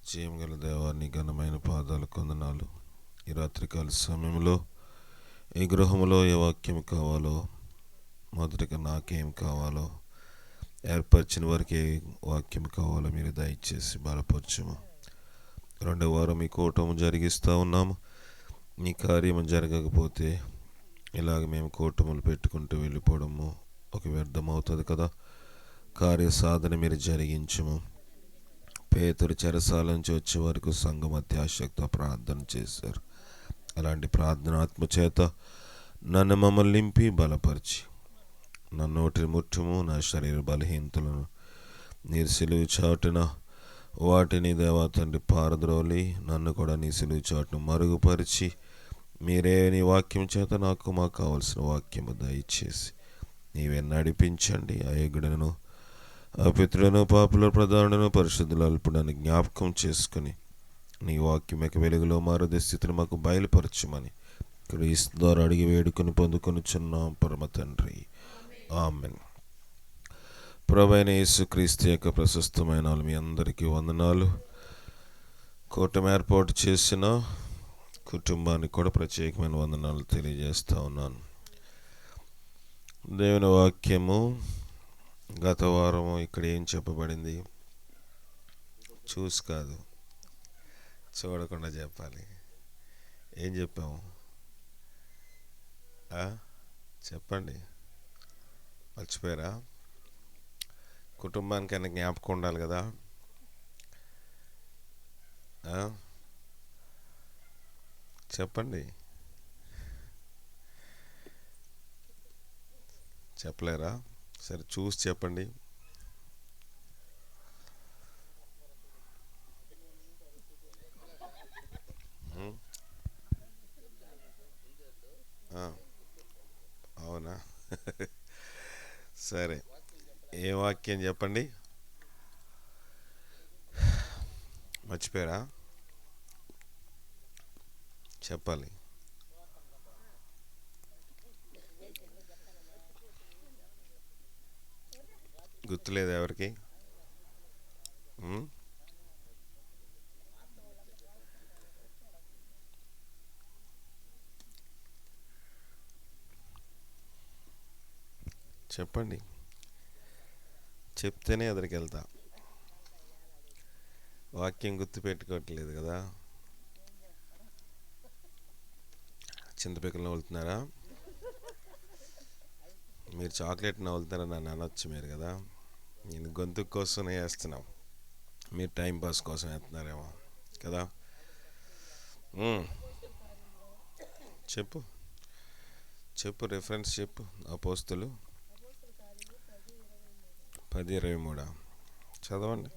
జీవగల దేవాన్ని ఘనమైన పాదాలకు వందనాలు. ఈ రాత్రికాల సమయంలో ఈ గృహంలో ఏ వాక్యం కావాలో, మొదటిగా నాకేం కావాలో, ఏర్పరిచిన వారికి ఏ వాక్యం కావాలో మీరు దయచేసి బలపరచము. రెండవ వారం ఈ కూటము జరిగిస్తూ ఉన్నాము. ఈ కార్యము జరగకపోతే ఇలాగ మేము కూటములు పెట్టుకుంటూ వెళ్ళిపోవడము ఒక వ్యర్థం అవుతుంది కదా. కార్య సాధన మీరు జరిగించము. పేతురు చెరసాల నుంచి వచ్చే వరకు సంఘం అత్యాశక్తితో ప్రార్థన చేశారు. అలాంటి ప్రార్థన ఆత్మచేత నన్ను మమ్మల్ని నింపి బలపరిచి, నా నోటిని ముట్టుము, నా శరీర బలహీనతలను నీరు సిలువు చాటున వాటిని దేవా తండ్రి పారద్రోలి నన్ను కూడా నీ సిలువు చాటును మరుగుపరిచి మీరే నీ వాక్యం చేత మాకు కావలసిన వాక్యము దయచేసి నీవే నడిపించండి. అయోగ్యుడను అపిత్రులను పాపుల ప్రధానులను పరిశుద్ధులు అల్పుడని జ్ఞాపకం చేసుకుని నీ వాక్యం యొక్క వెలుగులో మారదే స్థితిని మాకు బయలుపరచమని క్రీస్తు ద్వారా అడిగి వేడుకొని పొందుకొనుచున్నాం పరమ తండ్రి, ఆమెన్. ప్రభువైన యేసుక్రీస్తు యొక్క ప్రశస్తమైన మీ అందరికీ వందనాలు. కూటమి ఏర్పాటు చేసిన కుటుంబానికి కూడా ప్రత్యేకమైన వందనాలు తెలియజేస్తూ ఉన్నాను. దేవుని వాక్యము గత వారము ఇక్కడ ఏం చెప్పబడింది చూసి కాదు, చూడకుండా చెప్పాలి. ఏం చెప్పాము చెప్పండి, మర్చిపోయారా? కుటుంబానికైనా జ్ఞాపకం ఉండాలి కదా. చెప్పండి, చెప్పలేరా? సరే చూసి చెప్పండి. అవునా? సరే, ఏ వాక్యం చెప్పండి. మర్చిపోయారా? చెప్పాలి. గుర్తులేదు ఎవరికి? చెప్పండి, చెప్తేనే ఎదురికి వెళ్తా. వాక్యం గుర్తు పెట్టుకోవట్లేదు కదా. చింతపిక్కలు నవ్వులుతున్నారా? మీరు చాక్లెట్ నవ్వులుతారా నన్ను అనొచ్చు మీరు కదా. నేను గొంతు కోసమే వేస్తున్నాం, మీరు టైంపాస్ కోసం వేస్తున్నారేమో కదా. చెప్పు చెప్పు, రిఫరెన్స్ చెప్పు. అపోస్తులు 10:23 చదవండి.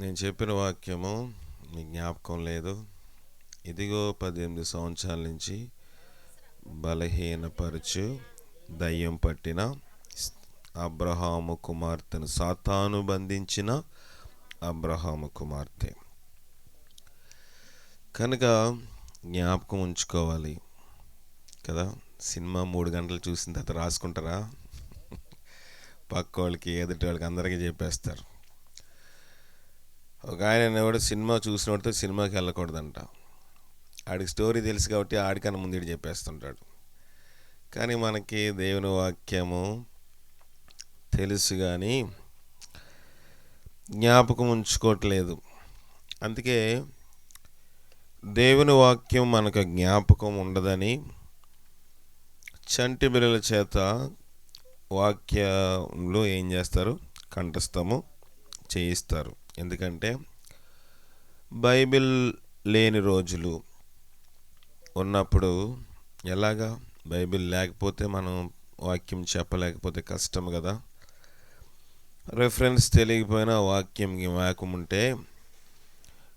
నేను చెప్పిన వాక్యము మీ జ్ఞాపకం లేదు. ఇదిగో 18 సంవత్సరాల నుంచి బలహీనపరచు దయ్యం పట్టిన అబ్రహాము కుమార్తెను సాతాను బంధించిన అబ్రహాము కుమార్తె కనుక జ్ఞాపకం ఉంచుకోవాలి కదా. సినిమా 3 గంటలు చూసిన తర్వాత రాసుకుంటారా? పక్క వాళ్ళకి, ఎదుటి వాళ్ళకి అందరికీ చెప్పేస్తారు. ఒక ఆయన కూడా సినిమా చూసినోడితో సినిమాకి వెళ్ళకూడదంట. ఆడికి స్టోరీ తెలుసు కాబట్టి ఆడికన్నా ముందు చెప్పేస్తుంటాడు. కానీ మనకి దేవుని వాక్యము తెలుసు కానీ జ్ఞాపకం ఉంచుకోవట్లేదు. అందుకే దేవుని వాక్యం మనకు జ్ఞాపకం ఉండదని చంటి బిళ్ళల చేత వాక్యంలో ఏం చేస్తారు? కంఠస్థము చేయిస్తారు. ఎందుకంటే బైబిల్ లేని రోజులు ఉన్నప్పుడు ఎలాగా? బైబిల్ లేకపోతే మనం వాక్యం చెప్పలేకపోతే కష్టం కదా. రెఫరెన్స్ తెలియకపోయినా వాక్యం వాకముంటే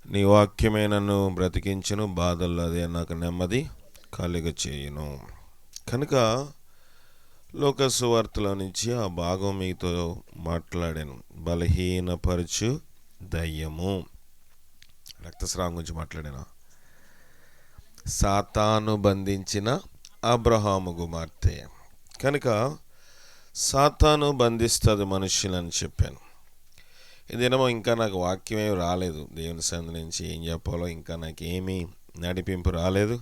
నీ వాక్యమే నన్ను బ్రతికించును, బాధల్లో అదే నాకు నెమ్మది కలుగ చేయును. కనుక లోకసు వార్తలో నుంచి ఆ భాగం మీతో మాట్లాడాను. బలహీనపరచు దయ్యము, రక్తస్రావం గురించి మాట్లాడాను. సాతాను బంధించిన అబ్రహాము కుమార్తె కనుక సాతాను బంధిస్తుంది మనుషులని చెప్పాను. ఇదేమో ఇంకా నాకు వాక్యం ఏమి రాలేదు, దేవుని సందు నుంచి ఏం చెప్పాలో ఇంకా నాకు ఏమీ నడిపింపు రాలేదు.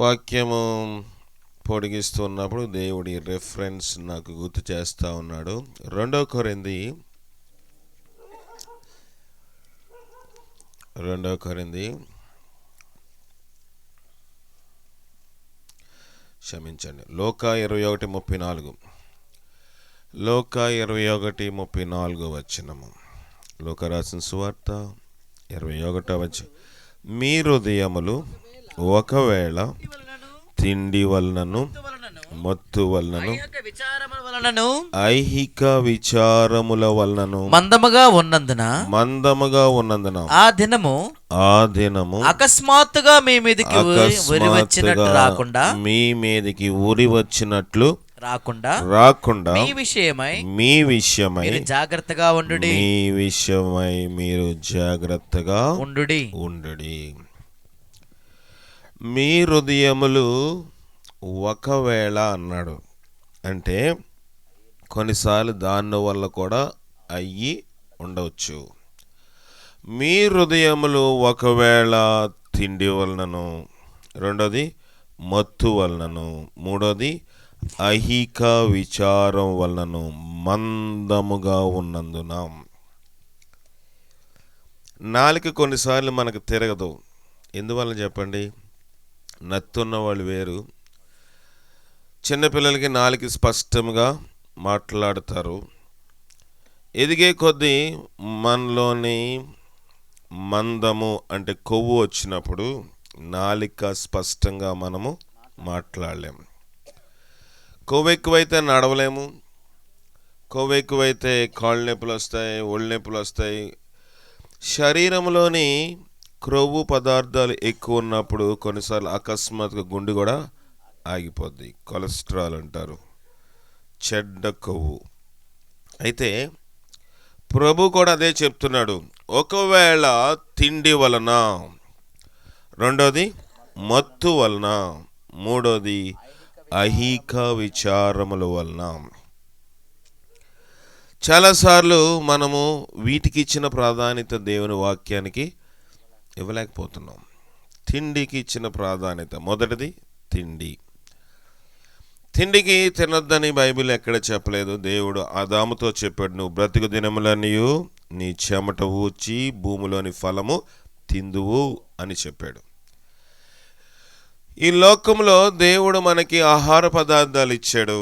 వాక్యము పొడిగిస్తున్నప్పుడు దేవుడి రెఫరెన్స్ నాకు గుర్తు చేస్తూ ఉన్నాడు. 2 కొరింథీ 21:34 లోకా 21:34 వచనము. లోకా రాసిన సువార్త 21 మీ హృదయములు ఒకవేళ తిండి వలనను మత్తు వలనను ఐహిక విచారముల వలనను మందముగా ఉన్నందున ఆ దినము అకస్మాత్తుగా మీ మీదకి ఊరి వచ్చినట్లు రాకుండా మీ విషయమై మీరు జాగ్రత్తగా ఉండుడి. మీ హృదయములు ఒకవేళ అన్నాడు అంటే కొన్నిసార్లు దాని వల్ల కూడా అయ్యి ఉండవచ్చు. మీ హృదయములు ఒకవేళ తిండి వలనను, రెండోది మత్తు వలనను, మూడోది ఐహిక విచారం వలనను మందముగా ఉన్నందున. నాలుక కొన్నిసార్లు మనకు తిరగదు. ఎందువల్ల చెప్పండి? నత్తున్న వాళ్ళు వేరు. చిన్నపిల్లలకి నాలుక స్పష్టంగా మాట్లాడతారు. ఎదిగే కొద్దీ మనలోని మందము అంటే కొవ్వు వచ్చినప్పుడు నాలుక స్పష్టంగా మనము మాట్లాడలేము. కొవ్వు ఎక్కువైతే నడవలేము. కొవ్వు ఎక్కువైతే కాళ్ళు నొప్పులు వస్తాయి, ఒళ్ళు నొప్పులు వస్తాయి. శరీరంలోని క్రొవ్వు పదార్థాలు ఎక్కువ ఉన్నప్పుడు కొన్నిసార్లు అకస్మాత్తుగా గుండె కూడా ఆగిపోద్ది. కొలెస్ట్రాల్ అంటారు, చెడ్డ కొవ్వు. అయితే ప్రభు కూడా అదే చెప్తున్నాడు. ఒకవేళ తిండి వలన, రెండోది మత్తు వలన, మూడోది ఐహిక విచారముల వలన. చాలాసార్లు మనము వీటికి ఇచ్చిన ప్రాధాన్యత దేవుని వాక్యానికి ఇవ్వలేకపోతున్నాం. తిండికి ఇచ్చిన ప్రాధాన్యత, మొదటిది తిండి. తిండికి తినొద్దని బైబిల్ ఎక్కడ చెప్పలేదు. దేవుడు ఆదాముతో చెప్పాడు, నువ్వు బ్రతుకు దినములన్నీయు నీ చెమట ఊచి భూమిలోని ఫలము తిందువు అని చెప్పాడు. ఈ లోకంలో దేవుడు మనకి ఆహార పదార్థాలు ఇచ్చాడు,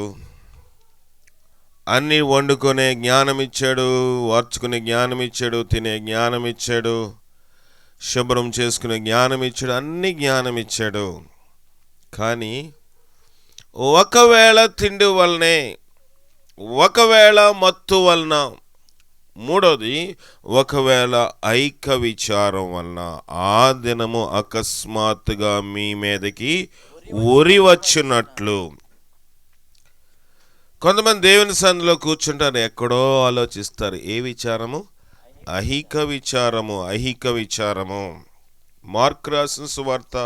అన్నీ వండుకునే జ్ఞానం ఇచ్చాడు, వార్చుకునే జ్ఞానం ఇచ్చాడు, తినే జ్ఞానం ఇచ్చాడు, శుభ్రం చేసుకునే జ్ఞానం ఇచ్చాడు, అన్ని జ్ఞానం ఇచ్చాడు. కానీ ఒకవేళ తిండి వలనే, ఒకవేళ మత్తు వలన, మూడోది ఒకవేళ ఐక విచారం వలన ఆ దినము అకస్మాత్తుగా మీ మీదకి ఉరి వచ్చినట్లు. కొంతమంది దేవుని సన్నిధిలో కూర్చుంటారు, ఎక్కడో ఆలోచిస్తారు. ఏ విచారము? ఐహిక విచారము. ఐహిక విచారము. మార్కు రాసిన సువార్త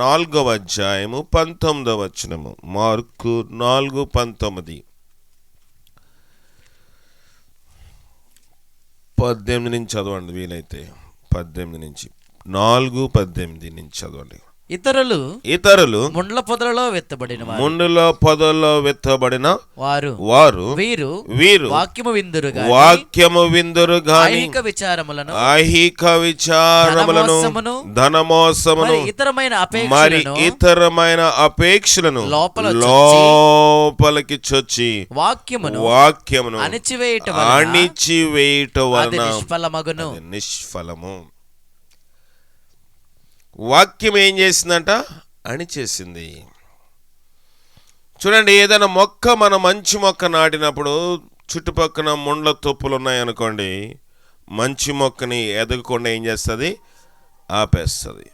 4వ అధ్యాయము 19వ వచనము. మార్కు 4:19. 18 నుంచి చదవండి వీలైతే. 18 నుంచి 4:18 నుంచి చదవండి. ఇతరులు ముండ్ల పొదలలో వెత్తబడిన వారు వీరు వాక్యము విందురు గాని ఐహిక విచారములను ధనమోసమును మరి ఇతరమైన అపేక్షలను లోపలికి చొచ్చి వాక్యమును అణిచివేయుట వలన నిష్ఫలము. వాక్యం ఏం చేసిందంట? అణిచేసింది. చూడండి, ఏదైనా మొక్క, మన మంచి మొక్క నాటినప్పుడు చుట్టుపక్కల ముండ్ల తొప్పులు ఉన్నాయనుకోండి, మంచి మొక్కని ఎదగకుండా ఏం చేస్తుంది? ఆపేస్తుంది.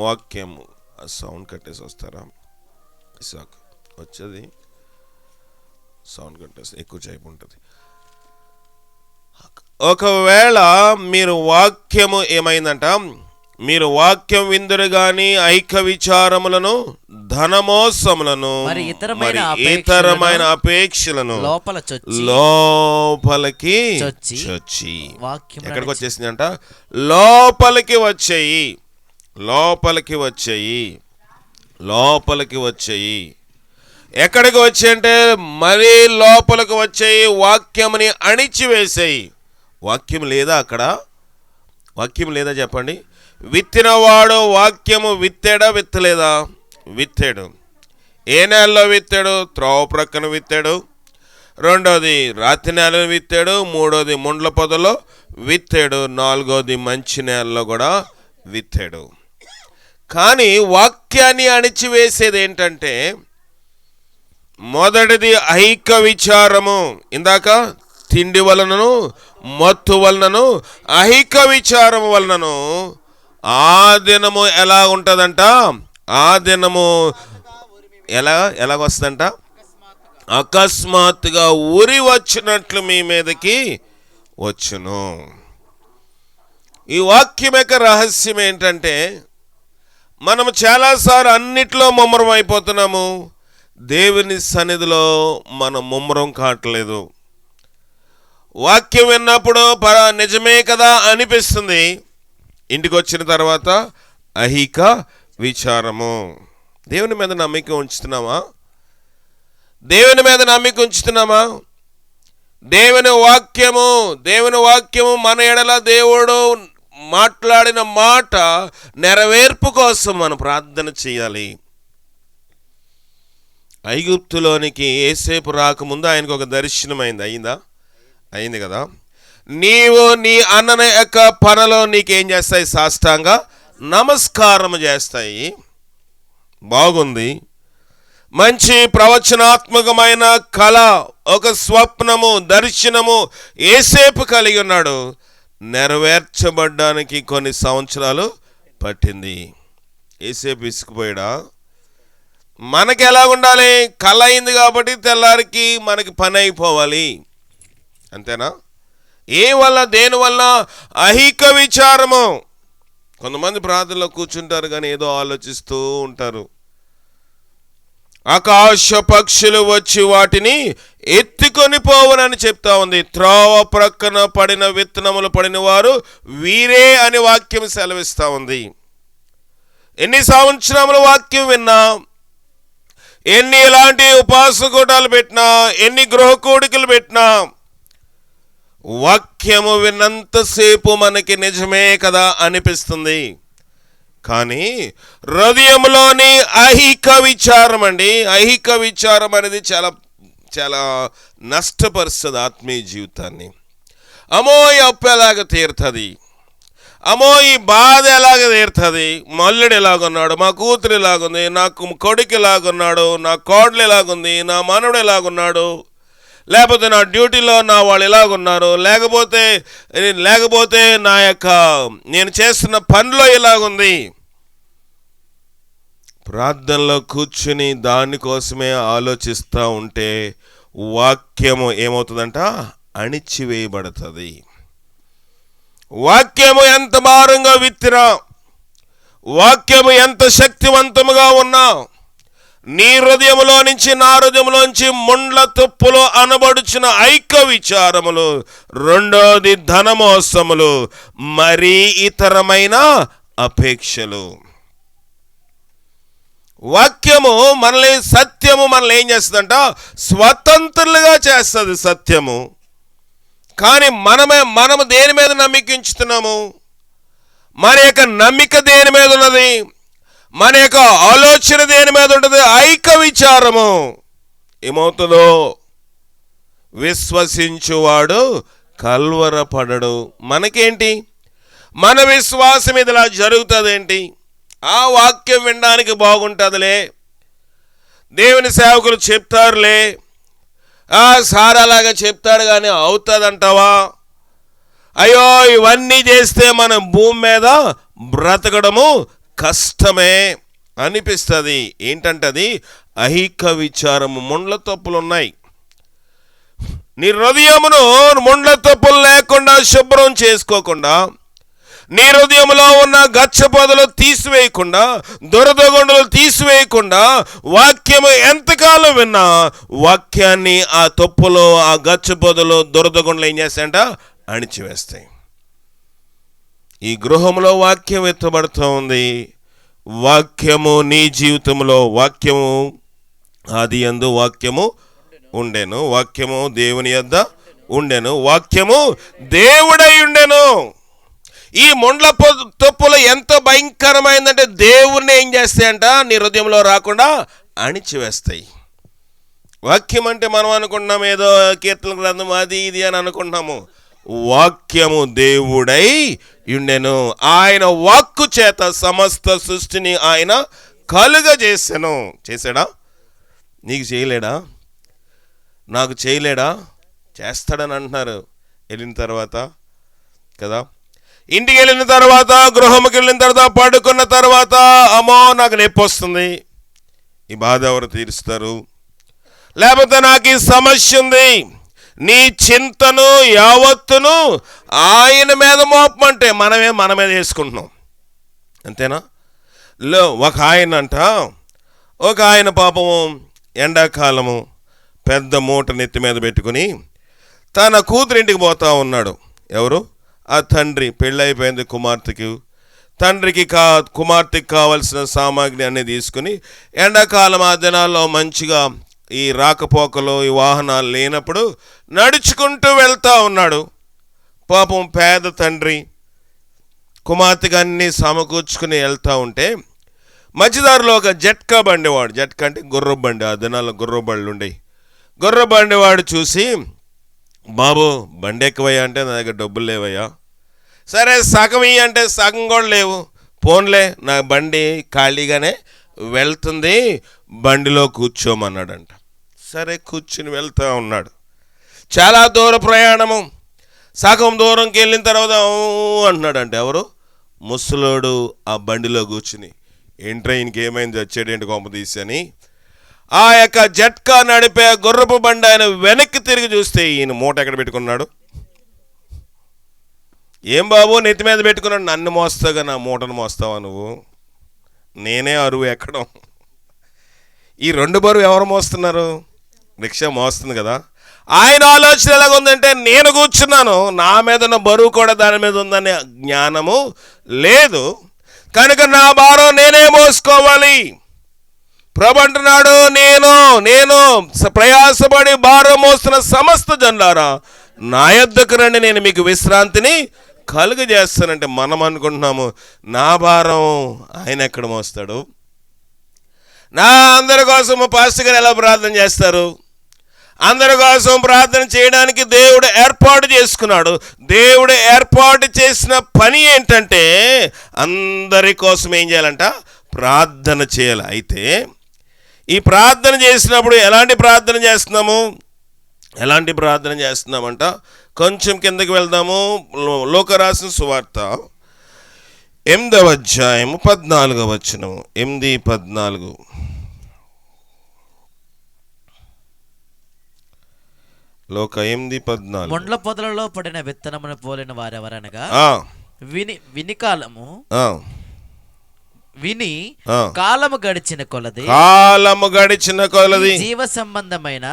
వాక్యం సౌండ్ కట్టేసి వస్తారా? వచ్చేది సౌండ్ కట్టేసి ఎక్కువ చేపు ఉంటుంది. ఒకవేళ మీరు వాక్యము ఏమైందంట? మీరు వాక్యం విందురు గాని ఐక్య విచారములను, ధనమోసములను, మరి ఇతరమైన అపేక్షలను లోపలికి చొచ్చి. ఎక్కడికి వచ్చేసింది అంట? లోపలికి వచ్చాయి. ఎక్కడికి వచ్చాయి అంటే మరీ లోపలికి వచ్చాయి. వాక్యముని అణిచివేసాయి. వాక్యం లేదా అక్కడ? వాక్యం లేదా చెప్పండి. విత్తినవాడు వాక్యము విత్తాడా విత్తలేదా? విత్తాడు. ఏ నెలలో విత్తాడు? త్రోవ ప్రక్కన విత్తాడు. రెండోది రాతి నేలలో విత్తాడు. మూడోది ముండ్ల పొదలో విత్తాడు. నాలుగోది మంచి నేలలో కూడా విత్తాడు. కానీ వాక్యాన్ని అణిచివేసేది ఏంటంటే మొదటిది ఐక్య విచారము. ఇందాక తిండి వలనను, మత్తు వలనను, ఐక్య విచారము వలనను ఆ దినము ఎలా ఉంటుందంట? ఆ దినము ఎలాగొస్తుందంట? అకస్మాత్తుగా ఉరి వచ్చినట్లు మీ మీదకి వచ్చును. ఈ వాక్యం యొక్క రహస్యం ఏంటంటే మనము చాలాసార్లు అన్నిట్లో ముమ్మరం అయిపోతున్నాము. దేవుని సన్నిధిలో మనం ముమ్మరం కావట్లేదు. వాక్యం విన్నప్పుడు నిజమే కదా అనిపిస్తుంది. ఇంటికి వచ్చిన తర్వాత ఐహిక విచారము. దేవుని మీద నమ్మిక ఉంచుతున్నామా? దేవుని వాక్యము మన ఎడల దేవుడు మాట్లాడిన మాట నెరవేర్పు కోసం మనం ప్రార్థన చేయాలి. ఐగుప్తులోనికి యోసేపు రాకముందు ఆయనకు ఒక దర్శనమైంది. అయింది కదా. నీవు నీ అన్న యొక్క పనలో నీకేం చేస్తాయి? సాష్టాంగ నమస్కారం చేస్తాయి. బాగుంది. మంచి ప్రవచనాత్మకమైన కళ, ఒక స్వప్నము, దర్శనము యోసేపు కలిగి ఉన్నాడు. నెరవేర్చబడ్డానికి కొన్ని సంవత్సరాలు పట్టింది. యోసేపు విసిగిపోయాడా? మనకి ఎలా ఉండాలి? కళ అయింది కాబట్టి తెల్లారికి మనకి పని అయిపోవాలి, అంతేనా? దేనివల్ల? ఐహిక విచారము. కొంతమంది ప్రార్థనలో కూర్చుంటారు కానీ ఏదో ఆలోచిస్తూ ఉంటారు. ఆకాశ పక్షులు వచ్చి వాటిని ఎత్తుకొని పోవునని చెప్తా ఉంది. త్రోవ ప్రక్కన పడిన విత్తనములు పడిన వారు వీరే అని వాక్యం సెలవిస్తా ఉంది. ఎన్ని సంవత్సరములు వాక్యం విన్నా, ఎన్ని ఇలాంటి ఉపవాస కూటాలు పెట్టినా, ఎన్ని గృహ కూడికలు పెట్టినా, వాక్యము విన్నంతసేపు మనకి నిజమే కదా అనిపిస్తుంది. కానీ హృదయంలోని ఐహిక విచారం ఐహిక విచారం అనేది చాలా చాలా నష్టపరుస్తుంది ఆత్మీయ జీవితాన్ని. అమ్మో ఈ అప్పు ఎలాగ తీరుతుంది, అమ్మో ఈ బాధ ఎలాగ తీరుతుంది, మల్లుడు ఎలాగున్నాడు, మా కూతురు ఎలాగుంది, నాకు కొడుకు ఎలాగున్నాడు, నా కోడలు ఎలాగుంది, నా మనవడు ఎలాగున్నాడు, లేకపోతే నా డ్యూటీలో నా వాళ్ళు ఎలాగున్నారు, లేకపోతే నా యొక్క నేను చేస్తున్న పనిలో ఎలాగుంది. ప్రార్థనలో కూర్చుని దానికోసమే ఆలోచిస్తూ ఉంటే వాక్యము ఏమవుతుందంట? అణిచివేయబడుతుంది. వాక్యము ఎంత భారంగా విత్తినా, వాక్యము ఎంత శక్తివంతముగా ఉన్నా, నీ హృదయములో నుంచి నా హృదయములోంచి ముండ్ల తుప్పులు అనబడుచిన ఐక్య విచారములు, రెండోది ధనమోసములు, మరీ ఇతరమైన అపేక్షలు. వాక్యము సత్యము మనల్ని ఏం చేస్తుందంట? స్వతంత్రులుగా చేస్తుంది సత్యము. కానీ మనము దేని మీద నమ్మికించుతున్నాము? మన యొక్క నమ్మిక దేని మీద ఉన్నది? మన యొక్క ఆలోచన దేని మీద ఉంటుంది? ఐక్య విచారము. ఏమవుతుందో? విశ్వసించువాడు కల్వరపడడు. మనకేంటి? మన విశ్వాసం ఇది ఇలా జరుగుతుందేంటి? ఆ వాక్యం వినడానికి బాగుంటుందిలే, దేవుని సేవకులు చెప్తారులే, సారాలాగా చెప్తాడు కానీ అవుతుందంటావా? అయ్యో ఇవన్నీ చేస్తే మనం భూమి మీద బ్రతకడము కష్టమే అనిపిస్తుంది. ఏంటంటే అది ఐహిక విచారము. ముండ్ల తప్పులు ఉన్నాయి. నీ హృదయమును ముండ్ల తప్పులు లేకుండా శుభ్రం చేసుకోకుండా, నీ హృదయంలో ఉన్న గచ్చపొదలు తీసివేయకుండా, దురదగొండలు తీసివేయకుండా, వాక్యము ఎంతకాలం విన్నా వాక్యాన్ని ఆ తొప్పులో, ఆ గచ్చపొదలు, దురదగొండలు ఏం చేస్తాయంట? అణిచివేస్తాయి. ఈ గృహంలో వాక్యం ఎత్తబడుతూ ఉంది. వాక్యము నీ జీవితంలో, వాక్యము ఆదియందు వాక్యము ఉండెను, వాక్యము దేవుని యొద్ద ఉండెను, వాక్యము దేవుడై ఉండెను. ఈ ముండ్ల తొప్పులు ఎంత భయంకరమైందంటే దేవుణ్ణి ఏం చేస్తాయంట? నీ హృదయంలో రాకుండా అణిచివేస్తాయి. వాక్యం అంటే మనం అనుకుంటున్నాం ఏదో కీర్తన గ్రంథం అది ఇది అని అనుకుంటున్నాము. వాక్యము దేవుడై ఉండెను. ఆయన వాక్కు చేత సమస్త సృష్టిని ఆయన కలుగజేసెను. చేశాడా? నీకు చేయలేడా? నాకు చేయలేడా? చేస్తాడని అంటున్నారు. వెళ్ళిన తర్వాత కదా, ఇంటికి వెళ్ళిన తర్వాత, గృహంకి వెళ్ళిన తర్వాత, పడుకున్న తర్వాత, అమ్మో నాకు నొప్పి వస్తుంది, ఈ బాధ ఎవరు తీరుస్తారు? లేకపోతే నాకు ఈ సమస్య ఉంది, నీ చింతను యావత్తును ఆయన మీద మోపమంటే మన మీద వేసుకుంటున్నాం. అంతేనా? ఒక ఆయన పాపము ఎండాకాలము పెద్ద మూట నెత్తి మీద పెట్టుకుని తన కూతురింటికి పోతా ఉన్నాడు. ఎవరు? ఆ తండ్రి. పెళ్ళైపోయింది కుమార్తెకి. తండ్రికి కుమార్తెకి కావలసిన సామాగ్రి అన్నీ తీసుకుని ఎండాకాలం ఆ దినాల్లో మంచిగా ఈ రాకపోకలు, ఈ వాహనాలు లేనప్పుడు నడుచుకుంటూ వెళ్తూ ఉన్నాడు. పాపం పేద తండ్రి కుమార్తెకి అన్నీ సమకూర్చుకుని వెళ్తూ ఉంటే మధ్యదారిలో ఒక జట్కా బండివాడు, జట్కా అంటే గుర్ర బండి, ఆ దినాల్లో గుర్ర బండ్లు ఉండేవి. గుర్ర బండివాడు చూసి, బాబు బండి ఎక్కువయ్యా అంటే నా దగ్గర డబ్బులు లేవయ్యా. సరే సగం ఇయ్యి అంటే సగం కూడా లేవు. పోన్లే నా బండి ఖాళీగానే వెళ్తుంది, బండిలో కూర్చోమన్నాడంట. సరే కూర్చుని వెళ్తూ ఉన్నాడు. చాలా దూర ప్రయాణము. సగం దూరంకి వెళ్ళిన తర్వాత అంటున్నాడంట. ఎవరు? ముసలోడు ఆ బండిలో కూర్చుని. ఏంట్రా ఇంకేమైంది, వచ్చేటేంటి కొంప తీసని ఆ యొక్క జట్కా నడిపే గుర్రపు బండి ఆయన వెనక్కి తిరిగి చూస్తే ఈయన మూట ఎక్కడ పెట్టుకున్నాడు? ఏం బాబు నెత్తి మీద పెట్టుకున్నాడు? నన్ను మోస్తాగా నా మూటను మోస్తావా నువ్వు? నేనే అరువు ఎక్కడం. ఈ రెండు బరువు ఎవరు మోస్తున్నారు? రిక్షా మోస్తుంది కదా. ఆయన ఆలోచన ఎలాగుందంటే, నేను కూర్చున్నాను, నా మీద ఉన్న బరువు కూడా దాని మీద ఉందనే జ్ఞానము లేదు కనుక నా భారం నేనే మోసుకోవాలి. ప్రభు అంటున్నాడు, నేను ప్రయాసపడి భారం మోస్తున్న సమస్త జనులారా నా యొద్దకు రండి, నేను మీకు విశ్రాంతిని కలుగజేస్తానంటే మనం అనుకుంటున్నాము నా భారం ఆయన ఎక్కడ మోస్తాడు? నా అందరి కోసం పాస్టర్ గారు ఎలా ప్రార్థన చేస్తారు? అందరి కోసం ప్రార్థన చేయడానికి దేవుడు ఏర్పాటు చేసుకున్నాడు. దేవుడు ఏర్పాటు చేసిన పని ఏంటంటే అందరి కోసం ఏం చేయాలంట? ప్రార్థన చేయాలి. అయితే ఈ ప్రార్థన చేసినప్పుడు ఎలాంటి ప్రార్థన చేస్తున్నామంట? కొంచెం కిందకి వెళ్దాము. లోక రాసిన సువార్త 8వ అధ్యాయము 14వ వచనం. 8:14. లోక 8:14. మొండ్ల పొదలలో పడిన విత్తనమును పోలిన వారెవరనగా విని కాలము గడిచిన కొలది జీవ సంబంధమైన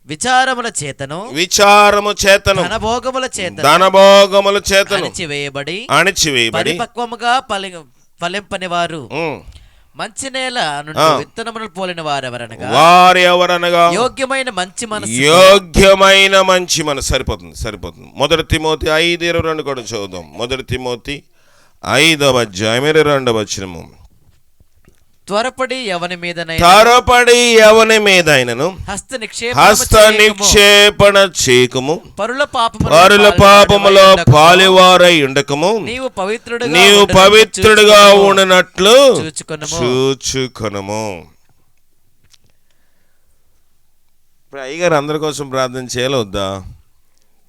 విచారముల చేతను ధనభోగముల చేతను అణిచివేయబడి పరిపక్వముగా ఫలింపని వారు మంచి నేల నుండి విత్తనములు పోలిన వారెవరనగా యోగ్యమైన మంచి మనసు. సరిపోతుంది. 1 తిమోతి 5:22 కూడా చదువుదాం. 1 తిమోతి 5వ అధ్యాయం 22వ వచనము. త్వరపడి ఎవని మీదైనను హస్త నిక్షేపణ చేయకము, పరుల పాపములో పాలివారై ఉండకము, నీవు పవిత్రుడిగా ఉండినట్లు చూచుకొనుము. ఇప్పుడు అయ్యగారు అందరి కోసం ప్రార్థన చేయాలి వద్దా?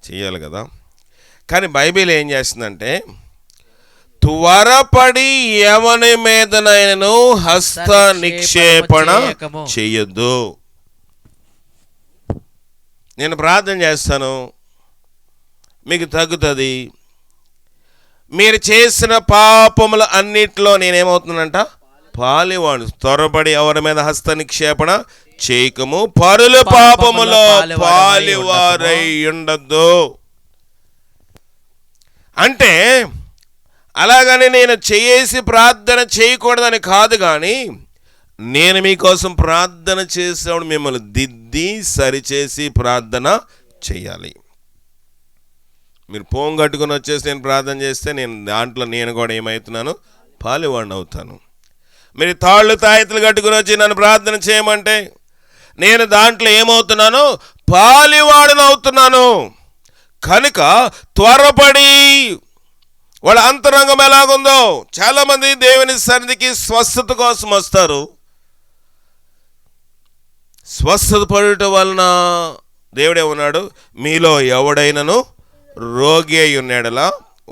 చేయాలి కదా. కానీ బైబిల్ ఏం చేస్తుందంటే, త్వరపడి ఎవని మీదనైనను హస్త నిక్షేపణ చెయ్యొద్దు. నేను ప్రార్థన చేస్తాను, మీకు తగ్గుతుంది, మీరు చేసిన పాపముల అన్నిట్లో నేనేమవుతున్నానంట? పాలివాడు. త్వరపడి ఎవరి మీద హస్త నిక్షేపణ చేయకము, పరుల పాపములో పాలివారై ఉండద్దు. అంటే అలాగని నేను చేసి ప్రార్థన చేయకూడదని కాదు, కానీ నేను మీకోసం ప్రార్థన చేసేవాడు మిమ్మల్ని దిద్ది సరిచేసి ప్రార్థన చేయాలి. మీరు పోంగట్టుకుని వచ్చేసి నేను ప్రార్థన చేస్తే దాంట్లో నేను కూడా ఏమవుతున్నాను? పాలివాడిని అవుతాను. మీరు తాళ్ళు తాయెత్తులు కట్టుకుని వచ్చి నన్ను ప్రార్థన చేయమంటే నేను దాంట్లో ఏమవుతున్నాను? పాలివాడిని అవుతున్నాను. కనుక త్వరపడి వాళ్ళ అంతరంగం ఎలాగుందో, చాలామంది దేవుని సన్నిధికి స్వస్థత కోసం వస్తారు. స్వస్థత పడటం వలన దేవుడేమన్నాడు? మీలో ఎవడైనను రోగి అయి ఉన్నాడలా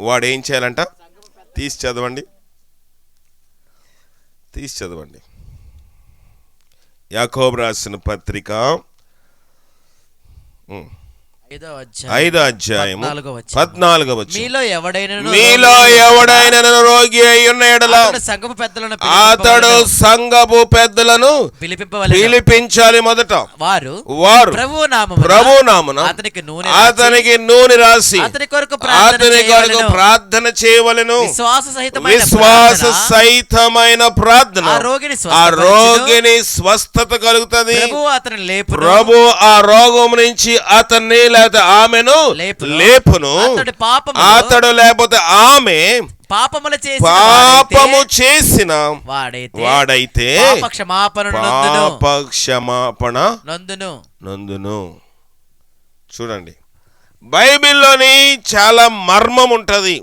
వాడు ఏం చేయాలంట? తీసి చదవండి. యాకోబు రాసిన పత్రిక 5వ అధ్యాయం 14వ వచనం. మీలో ఎవడైనా రోగి అయి ఉన్న యెడల అతడు సంఘపు పెద్దలను పిలిపించాలి. మొదట వారు ప్రభువు నామమున అతనికి నూనె రాసి అతని కొరకు ప్రార్థన చేయవలెను. విశ్వాస సహితమైన ప్రార్థన ఆ రోగిని స్వస్థత కలుగుతుంది. ప్రభు ఆ రోగం నుంచి అతన్ని లేకపోతే ఆమెను లేపును. అతడు లేకపోతే ఆమె పాపము చేసిన వాడైతే పాప క్షమాపణ నందును. చూడండి, బైబిల్లోని చాలా మర్మం ఉంటది.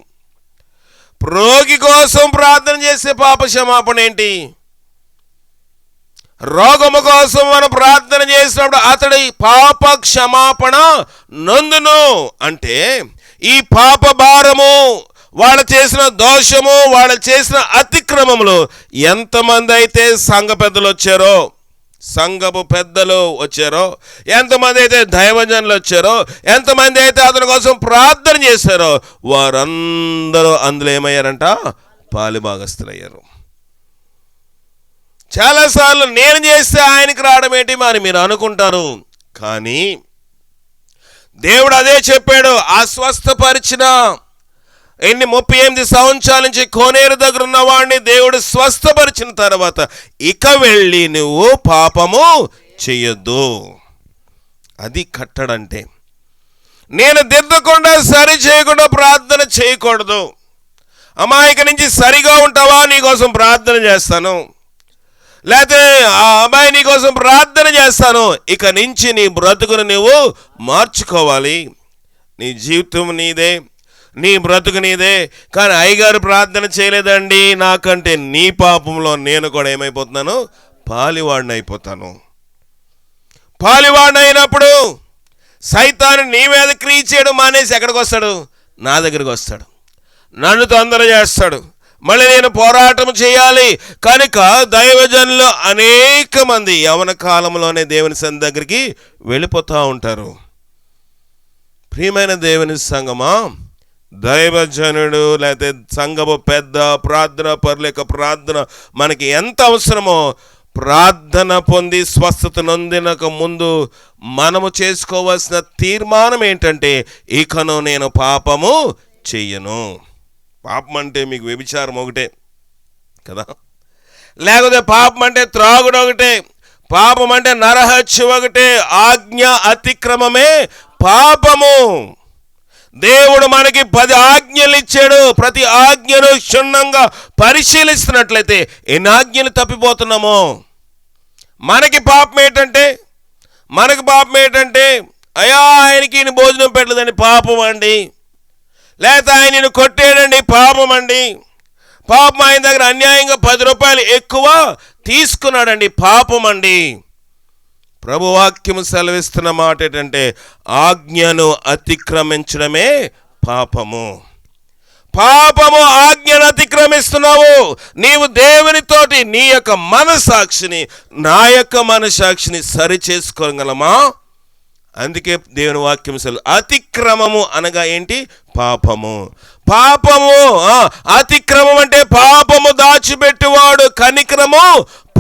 రోగి కోసం ప్రార్థన చేసే పాప క్షమాపణ ఏంటి? రోగము కోసం మనం ప్రార్థన చేసినప్పుడు అతడి పాప క్షమాపణ నందును. అంటే ఈ పాప భారము, వాళ్ళు చేసిన దోషము, వాళ్ళు చేసిన అతిక్రమములు ఎంతమంది అయితే సంఘ పెద్దలు వచ్చారో, సంఘపు పెద్దలు వచ్చారో, ఎంతమంది అయితే దైవజనులు వచ్చారో, ఎంతమంది అయితే అతని కోసం ప్రార్థన చేశారో, వారందరూ అందులో ఏమయ్యారంట? పాలిభాగస్తులయ్యారు. చాలాసార్లు నేను చేస్తే ఆయనకి రావడం ఏంటి అని మీరు అనుకుంటారు, కానీ దేవుడు అదే చెప్పాడు. అస్వస్థపరిచిన 38 సంవత్సరాల నుంచి కోనేరు దగ్గర ఉన్న వాడిని దేవుడు స్వస్థపరిచిన తర్వాత ఇక వెళ్ళి నువ్వు పాపము చెయ్యొద్దు. అది కట్టడంటే. నేను దిద్దకుండా సరి చేయకుండా ప్రార్థన చేయకూడదు. అమ్మా, ఇక నుంచి సరిగా ఉంటావా, నీకోసం ప్రార్థన చేస్తాను. లేకపోతే ఆ అమ్మాయి నీ కోసం ప్రార్థన చేస్తాను. ఇక నుంచి నీ బ్రతుకును నువ్వు మార్చుకోవాలి. నీ జీవితం నీదే, నీ బ్రతుకు నీదే. కానీ అయ్యగారు ప్రార్థన చేయలేదండి నాకంటే నీ పాపంలో నేను కూడా ఏమైపోతున్నాను? పాలివాడిని అయిపోతాను. పాలివాడిని అయినప్పుడు సైతాను నీ మీద క్రియ చేయడం మానేసి ఎక్కడికి వస్తాడు? నా దగ్గరికి వస్తాడు. నన్ను తొందర చేస్తాడు. మళ్ళీ నేను పోరాటం చేయాలి. కనుక దైవజనులు అనేక మంది యవన కాలంలోనే దేవుని సన్నిధి దగ్గరికి వెళ్ళిపోతూ ఉంటారు. ప్రియమైన దేవుని సంగమా, దైవజనుడు లేకపోతే సంఘము పెద్ద ప్రార్థన పరులేక ప్రార్థన మనకి ఎంత అవసరమో, ప్రార్థన పొంది స్వస్థత నొందినక ముందు మనము చేసుకోవాల్సిన తీర్మానం ఏంటంటే, ఇకను నేను పాపము చెయ్యను. పాపం అంటే మీకు వ్యభిచారం ఒకటే కదా, లేకపోతే పాపం అంటే త్రాగుడు ఒకటే, పాపం అంటే నరహత్య ఒకటే. ఆజ్ఞ అతిక్రమమే పాపము. దేవుడు మనకి 10 ఆజ్ఞలు ఇచ్చాడు. ప్రతి ఆజ్ఞను క్షుణ్ణంగా పరిశీలిస్తున్నట్లయితే ఎన్ని ఆజ్ఞలు తప్పిపోతున్నామో. మనకి పాపం ఏంటంటే అయ్యా ఆయనకి ఈయన భోజనం పెట్టలేదండి, పాపం అండి. లేకపోతే ఆయన కొట్టేయండి, పాపం అండి. పాపం ఆయన దగ్గర అన్యాయంగా 10 రూపాయలు ఎక్కువ తీసుకున్నాడండి, పాపం అండి. ప్రభువాక్యము సెలవిస్తున్న మాట ఏంటంటే, ఆజ్ఞను అతిక్రమించడమే పాపము. పాపము ఆజ్ఞను అతిక్రమిస్తున్నావు. నీవు దేవునితోటి నీ యొక్క మనసాక్షిని, నా యొక్క మనసాక్షిని సరి చేసుకోగలమా? అందుకే దేవుని వాక్యం అతిక్రమము అనగా ఏంటి? పాపము. పాపము అతిక్రమం అంటే పాపము దాచిపెట్టువాడు కనికరము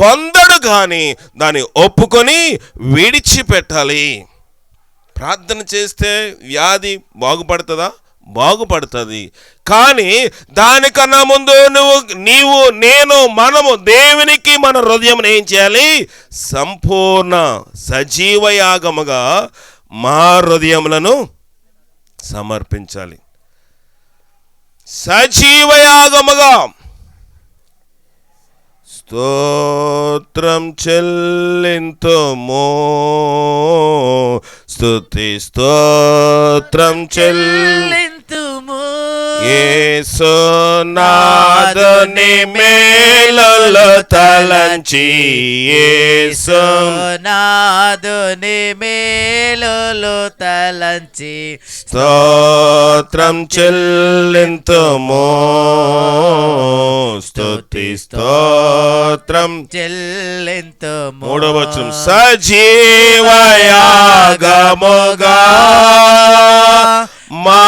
పొందడు గాని దాన్ని ఒప్పుకొని విడిచిపెట్టాలి. ప్రార్థన చేస్తే వ్యాధి బాగుపడుతుందా? బాగుపడుతుంది. కానీ దానికన్నా ముందు నీవు నేను మనము దేవునికి మన హృదయం ఏం చేయాలి? సంపూర్ణ సజీవ యాగముగా మా హృదయములను సమర్పించాలి. సజీవ యాగముగా స్తోత్రం చెల్లింతుము, స్తుతి స్తోత్రం చెల్లింతుము, యేసునాథుని మేలులు తలంచి, యేసునాథుని మేలులు తలంచి స్తోత్రం చెల్లింతుము, స్తుతి స్తోత్రం చెల్లింతుము. మూడవ వచనం, సజీవ యాగముగా మా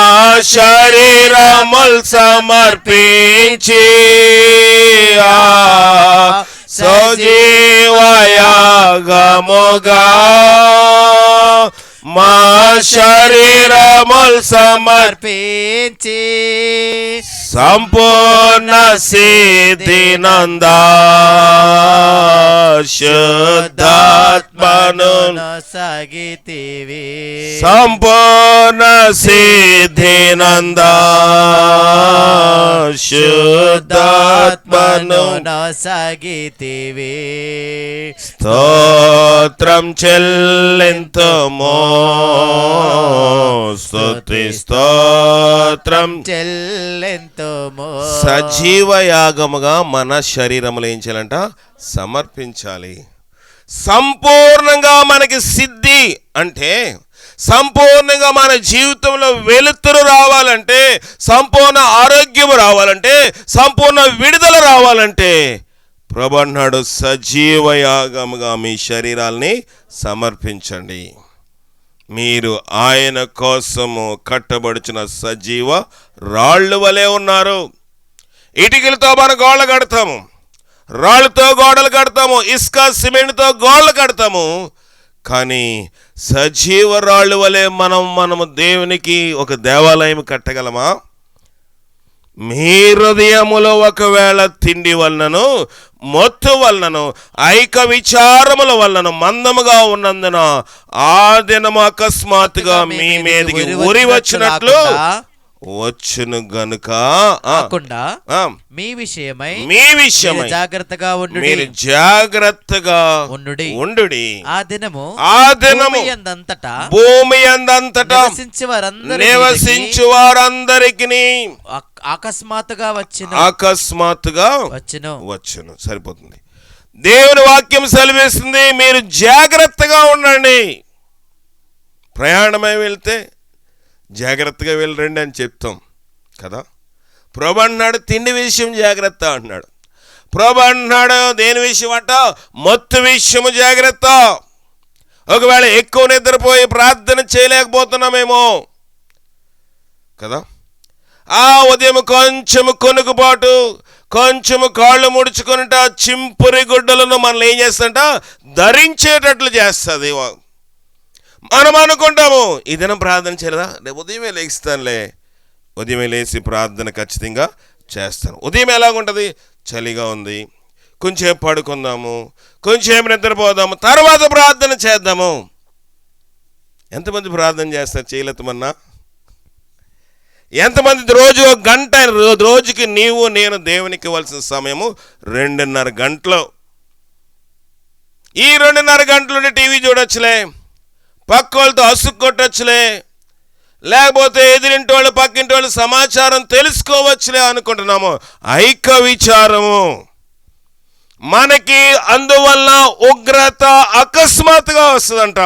శరీరముల్ సమర్పించి, సజీవ యాగముగా మా శరీరముల్ సమర్పించి సంపూర్ణ సిద్ధినందా శుద్ధాత్మను సాగితివి, సంపూర్ణ సిద్ధినందా శుద్ధాత్మను సాగితివి. స్తోత్రం చెల్లింతుము, స్తుతి స్తోత్రం చెల్లింతుము. సజీవ యాగముగా మన శరీరములు ఏం చేయాలంట? సమర్పించాలి. సంపూర్ణంగా మనకి సిద్ధి అంటే, సంపూర్ణంగా మన జీవితంలో వెలుతురు రావాలంటే, సంపూర్ణ ఆరోగ్యం రావాలంటే, సంపూర్ణ విడుదల రావాలంటే ప్రభు అన్నాడు, సజీవ యాగముగా మీ శరీరాల్ని సమర్పించండి. మీరు ఆయన కోసము కట్టబడుచిన సజీవ రాళ్ళు వలె ఉన్నారు. ఇటుకలతో మనం గోడలు కడతాము, రాళ్ళతో గోడలు కడతాము, ఇసుక సిమెంట్తో గోడలు కడతాము. కానీ సజీవ రాళ్ళు వలె మనము దేవునికి ఒక దేవాలయం కట్టగలమా? మీ హృదయములో ఒకవేళ తిండి వలనను, మొత్తు వలనను, ఐక విచారముల వలన మందముగా ఉన్నందున ఆ దినము అకస్మాత్తుగా మీ మీదకి ఉరి వచ్చినట్లు వచ్చును గనుక మీ విషయమై జాగ్రత్తగా ఉండుడి. ఆ దినము భూమి యందంతటా నివసించు వారందరికి అకస్మాత్తుగా వచ్చును. సరిపోతుంది. దేవుని వాక్యం సెలవిస్తుంది, మీరు జాగ్రత్తగా ఉండండి. ప్రయాణమై వెళ్తే జాగ్రత్తగా వెళ్ళండి అని చెప్తాం కదా. ప్రభు అన్నాడు తిండి విషయం జాగ్రత్త అంటున్నాడు. ప్రభు అన్నాడు దేని విషయం అంట? మొత్తం విషయము జాగ్రత్త. ఒకవేళ ఎక్కువ నిద్రపోయి ప్రార్థన చేయలేకపోతున్నామేమో కదా. ఆ ఉదయం కొంచెము కొనుకుబాటు, కొంచెము కాళ్ళు ముడుచుకునిట చింపురి గుడ్డలను మనల్ని ఏం చేస్తుంట? ధరించేటట్లు చేస్తుంది. మనం అనుకుంటాము ఈ దినం ప్రార్థన చేయలేదా, రేపు ఉదయమే లేస్తానులే, ఉదయమే లేచి ప్రార్థన ఖచ్చితంగా చేస్తాను. ఉదయం ఎలాగుంటుంది? చలిగా ఉంది, కొంచెం పడుకుందాము, కొంచెం నిద్రపోదాము, తర్వాత ప్రార్థన చేద్దాము. ఎంతమంది ప్రార్థన చేస్తారు చేయలేమన్నా? ఎంతమంది రోజు ఒక గంట, రోజుకి నీవు నేను దేవునికి ఇవ్వాల్సిన సమయము 2.5 గంటలు. ఈ 2.5 గంటలు టీవీ చూడొచ్చులే, పక్క వాళ్ళతో అసుకు కొట్టొచ్చులే, లేకపోతే ఎదిరింటి వాళ్ళు పక్కింటి వాళ్ళు సమాచారం తెలుసుకోవచ్చులే అనుకుంటున్నాము. ఐక విచారము మనకి అందువల్ల ఉగ్రత అకస్మాత్తుగా వస్తుందంట.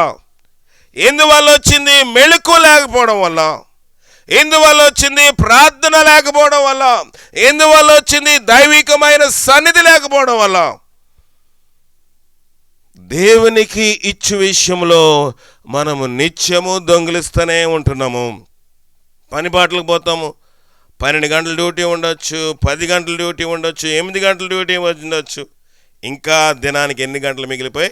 ఎందువల్ల వచ్చింది? మెళుకు లేకపోవడం వల్ల. ఎందువల్ల వచ్చింది? ప్రార్థన లేకపోవడం వల్ల. ఎందువల్ల వచ్చింది? దైవికమైన సన్నిధి లేకపోవడం వల్ల. దేవునికి ఇచ్చు విషయంలో మనము నిత్యము దొంగిలిస్తూనే ఉంటున్నాము. పని పాటలకు పోతాము, 12 గంటల డ్యూటీ ఉండొచ్చు, 10 గంటల డ్యూటీ ఉండొచ్చు, 8 గంటల డ్యూటీ ఉండొచ్చు. ఇంకా దినానికి ఎన్ని గంటలు మిగిలిపోయి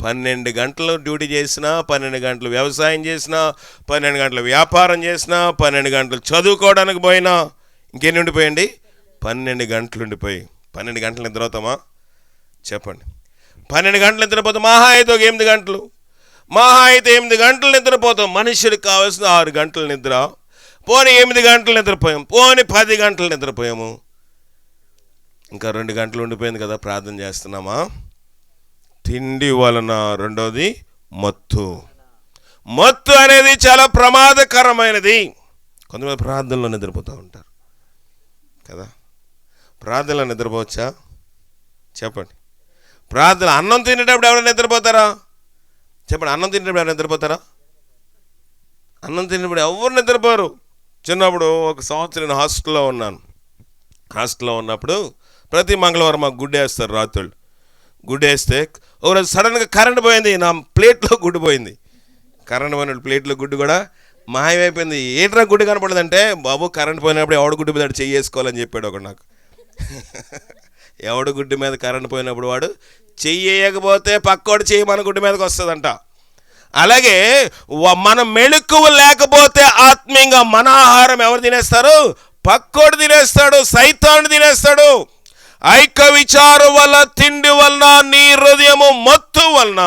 12 గంటలు డ్యూటీ చేసినా, 12 గంటలు వ్యవసాయం చేసినా, 12 గంటలు వ్యాపారం చేసినా, 12 గంటలు చదువుకోవడానికి పోయినా ఇంకెన్ని ఉండిపోయండి? 12 గంటలు ఉండిపోయి 12 గంటలు నిద్రపోతామా చెప్పండి? 12 గంటలు నిద్రపోతాం, మహా అయితే ఒక 8 గంటలు, మహా అయితే 8 గంటలు నిద్రపోతాం. మనుషుడికి కావాల్సిన 6 గంటలు నిద్ర. పోనీ 8 గంటలు నిద్రపోయాము, పోనీ 10 గంటలు నిద్రపోయాము, ఇంకా 2 గంటలు ఉండిపోయింది కదా, ప్రార్థన చేస్తున్నామా? తిండి వలన రెండోది మత్తు. మత్తు అనేది చాలా ప్రమాదకరమైనది. కొంతమంది ప్రార్థనలో నిద్రపోతూ ఉంటారు కదా. ప్రార్థనలో నిద్రపోవచ్చా చెప్పండి? ప్రార్థన అన్నం తినేటప్పుడు ఎవరైనా నిద్రపోతారా చెప్పండి? అన్నం తినేటప్పుడు ఎవరైనా నిద్రపోతారా? అన్నం తినేటప్పుడు ఎవరు నిద్రపోరు. చిన్నప్పుడు ఒక సంవత్సరం నేను హాస్టల్లో ఉన్నాను. హాస్టల్లో ఉన్నప్పుడు ప్రతి మంగళవారం మాకు గుడ్డు వేస్తారు రాత్రులు. గుడ్డు వేస్తే ఒకరోజు సడన్గా కరెంట్ పోయింది, నా ప్లేట్లో గుడ్డు పోయింది. కరెంట్ పోయిన ప్లేట్లో గుడ్డు కూడా మాయమైపోయింది. ఏంట్రా గుడ్డు కనపడదంటే, బాబు కరెంట్ పోయినప్పుడు ఎవడు గుడ్డు మీద చెయ్యి వేసుకోవాలని చెప్పాడు ఒకడు నాకు. ఎవడు గుడ్డు మీద కరెంట్ పోయినప్పుడు వాడు చెయ్యి వేయకపోతే పక్కోడు చెయ్యి మన గుడ్డు మీదకి వస్తుందంట. అలాగే మనం మెళుకువ లేకపోతే ఆత్మీయంగా మన ఆహారం ఎవరు తినేస్తారు? పక్కోడు తినేస్తాడు, సైతాను తినేస్తాడు. ఐక్య విచారం వల్ల, తిండి వలన నీ హృదయము మత్తు వలన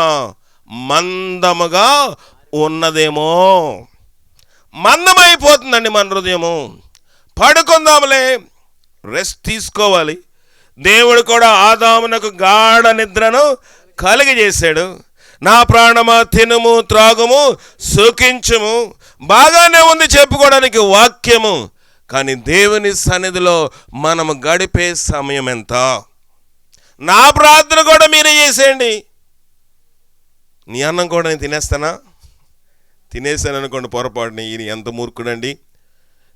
మందముగా ఉన్నదేమో. మందమైపోతుందండి మన హృదయము. పడుకుందాంలే, రెస్ట్ తీసుకోవాలి. దేవుడు కూడా ఆదామునకు గాఢ నిద్రను కలిగజేశాడు. నా ప్రాణమా తినుము, త్రాగుము, సుఖించుము. బాగానే ఉంది చెప్పుకోవడానికి వాక్యము, కానీ దేవుని సన్నిధిలో మనము గడిపే సమయం ఎంత? నా ప్రార్థన కూడా మీరే చేసేయండి. నీ అన్నం కూడా నేను తినేస్తానా? తినేసాను అనుకోండి పొరపాటుని, ఈయన ఎంత మూర్ఖుడండి,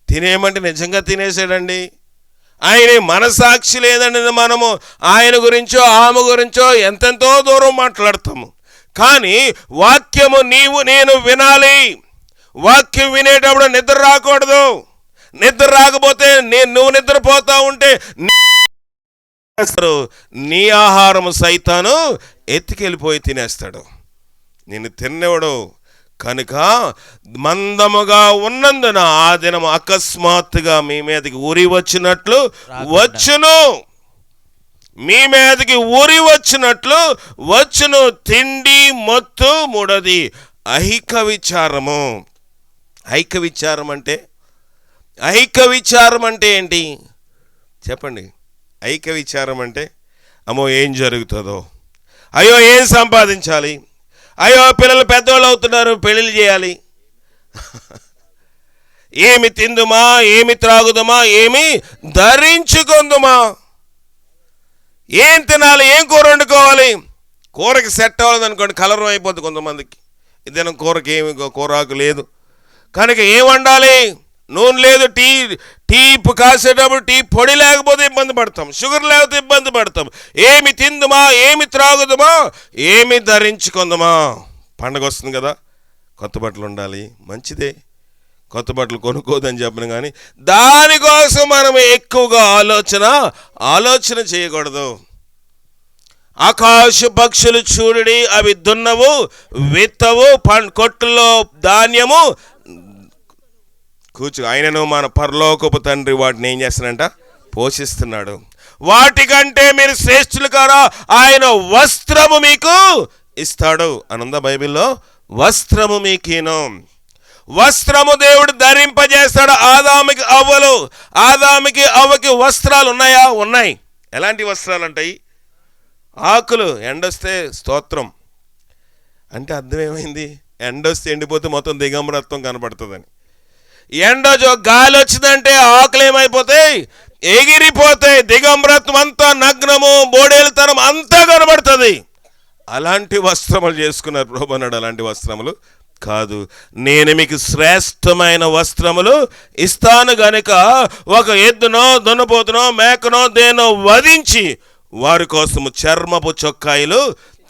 తినేయమంటే నిజంగా తినేసాడండి. ఆయన మనసాక్షి లేదండి. మనము ఆయన గురించో ఆమె గురించో ఎంతెంతో దూరం మాట్లాడతాము, కానీ వాక్యము నీవు నేను వినాలి. వాక్యం వినేటప్పుడు నిద్ర రాకూడదు. నిద్ర రాకపోతే నువ్వు నిద్రపోతా ఉంటే నీ ఆహారము సైతాను ఎత్తుకెళ్ళిపోయి తినేస్తాడు, నిన్ను తినేవాడు. కనుక మందముగా ఉన్నందున ఆ దినము అకస్మాత్తుగా మీ మీదకి ఊరి వచ్చినట్లు వచ్చును. మీ మీదకి ఊరి వచ్చినట్లు వచ్చును. తిండి మత్తు. మూడోది ఐక్య విచారము. ఐక్య విచారం అంటే, ఐక్య విచారం అంటే ఏంటి చెప్పండి? ఐక్య విచారం అంటే, అమ్మో ఏం జరుగుతుందో, అయ్యో ఏం సంపాదించాలి, అయ్యో పిల్లలు పెద్దవాళ్ళు అవుతున్నారు పెళ్ళిళ్ళు చేయాలి, ఏమి తిందుమా, ఏమి త్రాగుదుమా, ఏమి ధరించుకుందుమా, ఏం తినాలి, ఏం కూర వండుకోవాలి. కూరకి సెట్ అవ్వలేదు అనుకోండి, కలరం అయిపోతుంది కొంతమందికి. ఇదేనా కూరకి ఏమి కూరాకు లేదు కనుక ఏం వండాలి? నూనె లేదు, టీ కాసేటప్పుడు టీ పొడి లేకపోతే ఇబ్బంది పడతాం, షుగర్ లేకపోతే ఇబ్బంది పడతాం. ఏమి తిందుమా, ఏమి త్రాగుదుమా, ఏమి ధరించుకుందామా. పండగ వస్తుంది కదా, కొత్త బట్టలు ఉండాలి, మంచిదే. కొత్త బట్టలు కొనుక్కోదని చెప్పను, కానీ దానికోసం మనం ఎక్కువగా ఆలోచన చేయకూడదు. ఆకాశ పక్షులు చూడుడి, అవి దున్నవు, విత్తవు, కొట్టులో ధాన్యము ఆయనను మన పరలోకపు తండ్రి వాటిని ఏం చేస్తానంట? పోషిస్తున్నాడు. వాటికంటే మీరు శ్రేష్ఠులు కారా, ఆయన వస్త్రము మీకు ఇస్తాడు అని ఉందా బైబిల్లో? వస్త్రము మీకేను. వస్త్రము దేవుడు ధరింపజేస్తాడు. ఆదాముకి అవ్వకి వస్త్రాలు ఉన్నాయా? ఉన్నాయి. ఎలాంటి వస్త్రాలు అంటాయి? ఆకులు. ఎండొస్తే స్తోత్రం అంటే అర్థం ఏమైంది? ఎండొస్తే ఎండిపోతే మొత్తం దిగంబరత్వం కనపడుతుందని. ఎండో గాలి వచ్చిందంటే ఆకులు ఏమైపోతాయి? ఎగిరిపోతాయి. దిగంబరత్వం అంతా, నగ్నము, బోడేలుతనం అంతా కనబడుతుంది. అలాంటి వస్త్రములు చేసుకున్నారు ప్రభు అన్నాడు. అలాంటి వస్త్రములు కాదు, నేను మీకు శ్రేష్టమైన వస్త్రములు ఇస్తాను గనుక ఒక ఎద్దునో, దున్నపోతునో, మేకనో, దేనో వధించి వారి కోసము చర్మపు చొక్కాయిలు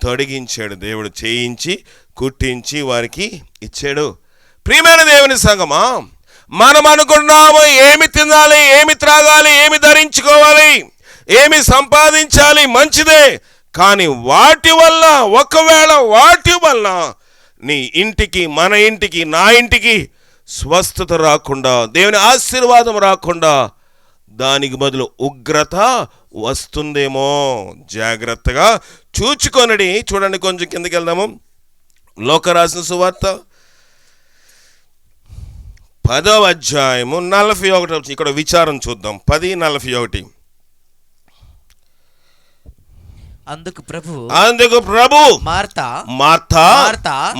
తొడిగించాడు. దేవుడు చేయించి కుట్టించి వారికి ఇచ్చాడు. ప్రియమైన దేవుని సంగమా, మనం అనుకున్నాము ఏమి తినాలి, ఏమి త్రాగాలి, ఏమి ధరించుకోవాలి, ఏమి సంపాదించాలి, మంచిదే. కానీ వాటి వల్ల, ఒకవేళ వాటి వల్ల నీ ఇంటికి, మన ఇంటికి, నా ఇంటికి స్వస్థత రాకుండా, దేవుని ఆశీర్వాదం రాకుండా దానికి బదులు ఉగ్రత వస్తుందేమో. జాగ్రత్తగా చూచుకొనడి. చూడండి, కొంచెం కిందకి వెళ్దాము. లోక రాసిన సువార్త 10వ అధ్యాయము 41. ఇక్కడ విచారం చూద్దాం. 10:41. అందుకు ప్రభు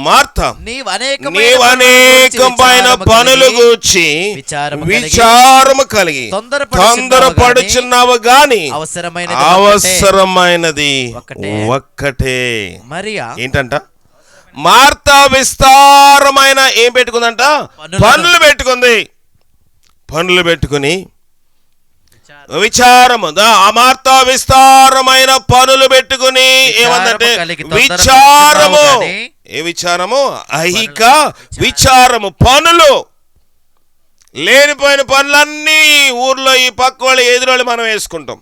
మార్తా నీవు అనేకమైన పనులు గూర్చి విచారము కలిగి తొందరపడుచున్నావు గాని అవసరమైనది ఒక్కటే. ఏంటంట? మార్తా విస్తారమైన ఏం పెట్టుకుందంట? పనులు పెట్టుకుని విచారము. మార్తా విస్తారమైన పనులు పెట్టుకుని ఏమందంటే విచారము. ఏ విచారము? ఐహిక విచారము. పనులు, లేనిపోయిన పనులన్నీ ఊర్లో ఈ పక్క వాళ్ళు, ఎదురోళ్ళు మనం వేసుకుంటాం.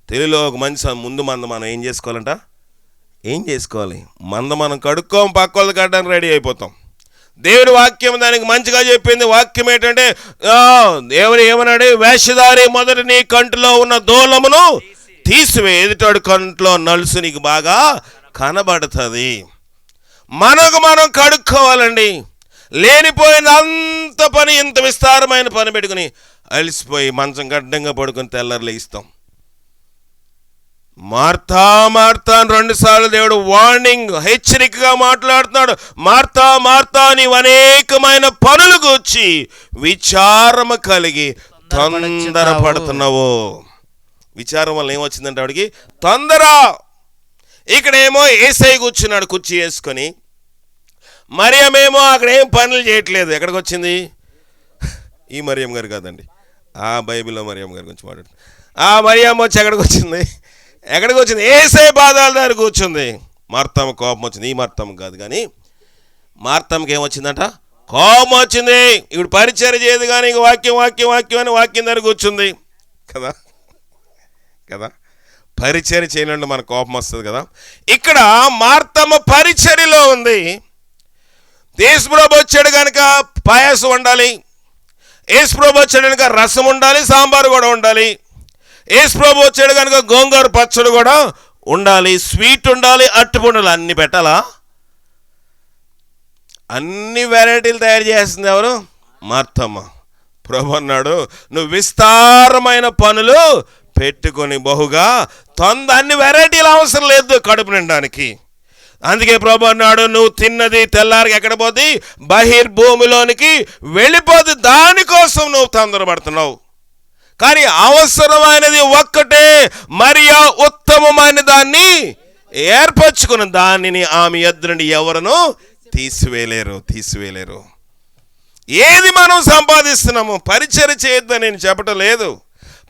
తెలుగులో ఒక మంచి ముందు మంద మనం ఏం చేసుకోవాలంట? మంద మనం కడుక్కోం, పక్క వాళ్ళు కట్టడానికి రెడీ అయిపోతాం. దేవుని వాక్యం దానికి మంచిగా చెప్పింది. వాక్యం ఏంటంటే, దేవుడు ఏమన్నాడు? వేషధారి మొదట నీ కంటిలో ఉన్న దూలమును తీసివే, ఎదుటాడు కంట్లో నలుసు నీకు బాగా కనబడుతుంది. మనకు మనం కడుక్కోవాలండి. లేనిపోయిన అంత పని, ఇంత విస్తారమైన పని పెట్టుకుని అలసిపోయి మంచం గడ్డంగా పడుకుని తెల్లారు లేస్తాం. మార్తా అని 2 సార్లు దేవుడు వార్నింగ్, హెచ్చరికగా మాట్లాడుతున్నాడు. మార్తా నీవు అనేకమైన పనులు గూర్చి విచారము కలిగి తొందరపడుతున్నావు. విచారం వల్ల ఏమొచ్చిందంటే ఆవిడికి తొందర. ఇక్కడేమో యేసయ్య కూర్చున్నాడు కుర్చీ వేసుకొని, మరియమేమో అక్కడ ఏం పనులు చేయట్లేదు. ఎక్కడికి వచ్చింది? ఈ మరియం గారు కాదండి, ఆ బైబిల్లో మరియం గారి గురించి మాట్లాడుతుంది. ఆ మరియమ్మ వచ్చి ఎక్కడికి వచ్చింది? యేసయ్య పాదాల దగ్గర కూర్చుంది. మార్తమ్మ కోపం వచ్చింది. ఈ మార్తమ్మ కాదు కానీ మార్తమ్మకి ఏమొచ్చిందంట? కోపం వచ్చింది. ఇప్పుడు పరిచర్య చేయదు కానీ ఇంక వాక్యం అని వాక్యం దగ్గర కూర్చుంది కదా. పరిచర్య చేయనండి మనకు కోపం వస్తుంది కదా. ఇక్కడ మార్తమ్మ పరిచర్యలో ఉంది. యేసుప్రభు వచ్చాడు కనుక పాయసం ఉండాలి, యేసుప్రభు వచ్చాడు కనుక రసం ఉండాలి, సాంబారు కూడా ఉండాలి. యేసుప్రభు వచ్చాడు కనుక గోంగూర పచ్చడి కూడా ఉండాలి, స్వీట్ ఉండాలి, అట్టుపు ఉండాలి. అన్ని పెట్టాలా? అన్ని వెరైటీలు తయారు చేస్తుంది ఎవరు? మార్తమ్మ. ప్రభు అన్నాడు, నువ్వు విస్తారమైన పనులు పెట్టుకొని బహుగా అన్ని వెరైటీలు అవసరం లేదు కడుపు నిండడానికి. అందుకే ప్రభు అన్నాడు, నువ్వు తిన్నది తెల్లారికి ఎక్కడ పోతే బహిర్భూమిలోనికి వెళ్ళిపోతే, దానికోసం నువ్వు తొందరపడుతున్నావు. కానీ అవసరమైనది ఒక్కటే. మరియా ఉత్తమమైన దాన్ని ఏర్పరచుకున్న దానిని ఆమె యొద్ద నుండి ఎవరును తీసివేయలేరు. ఏది మనం సంపాదిస్తున్నాము? పరిచర్య చేయొద్దని నేను చెప్పటం లేదు.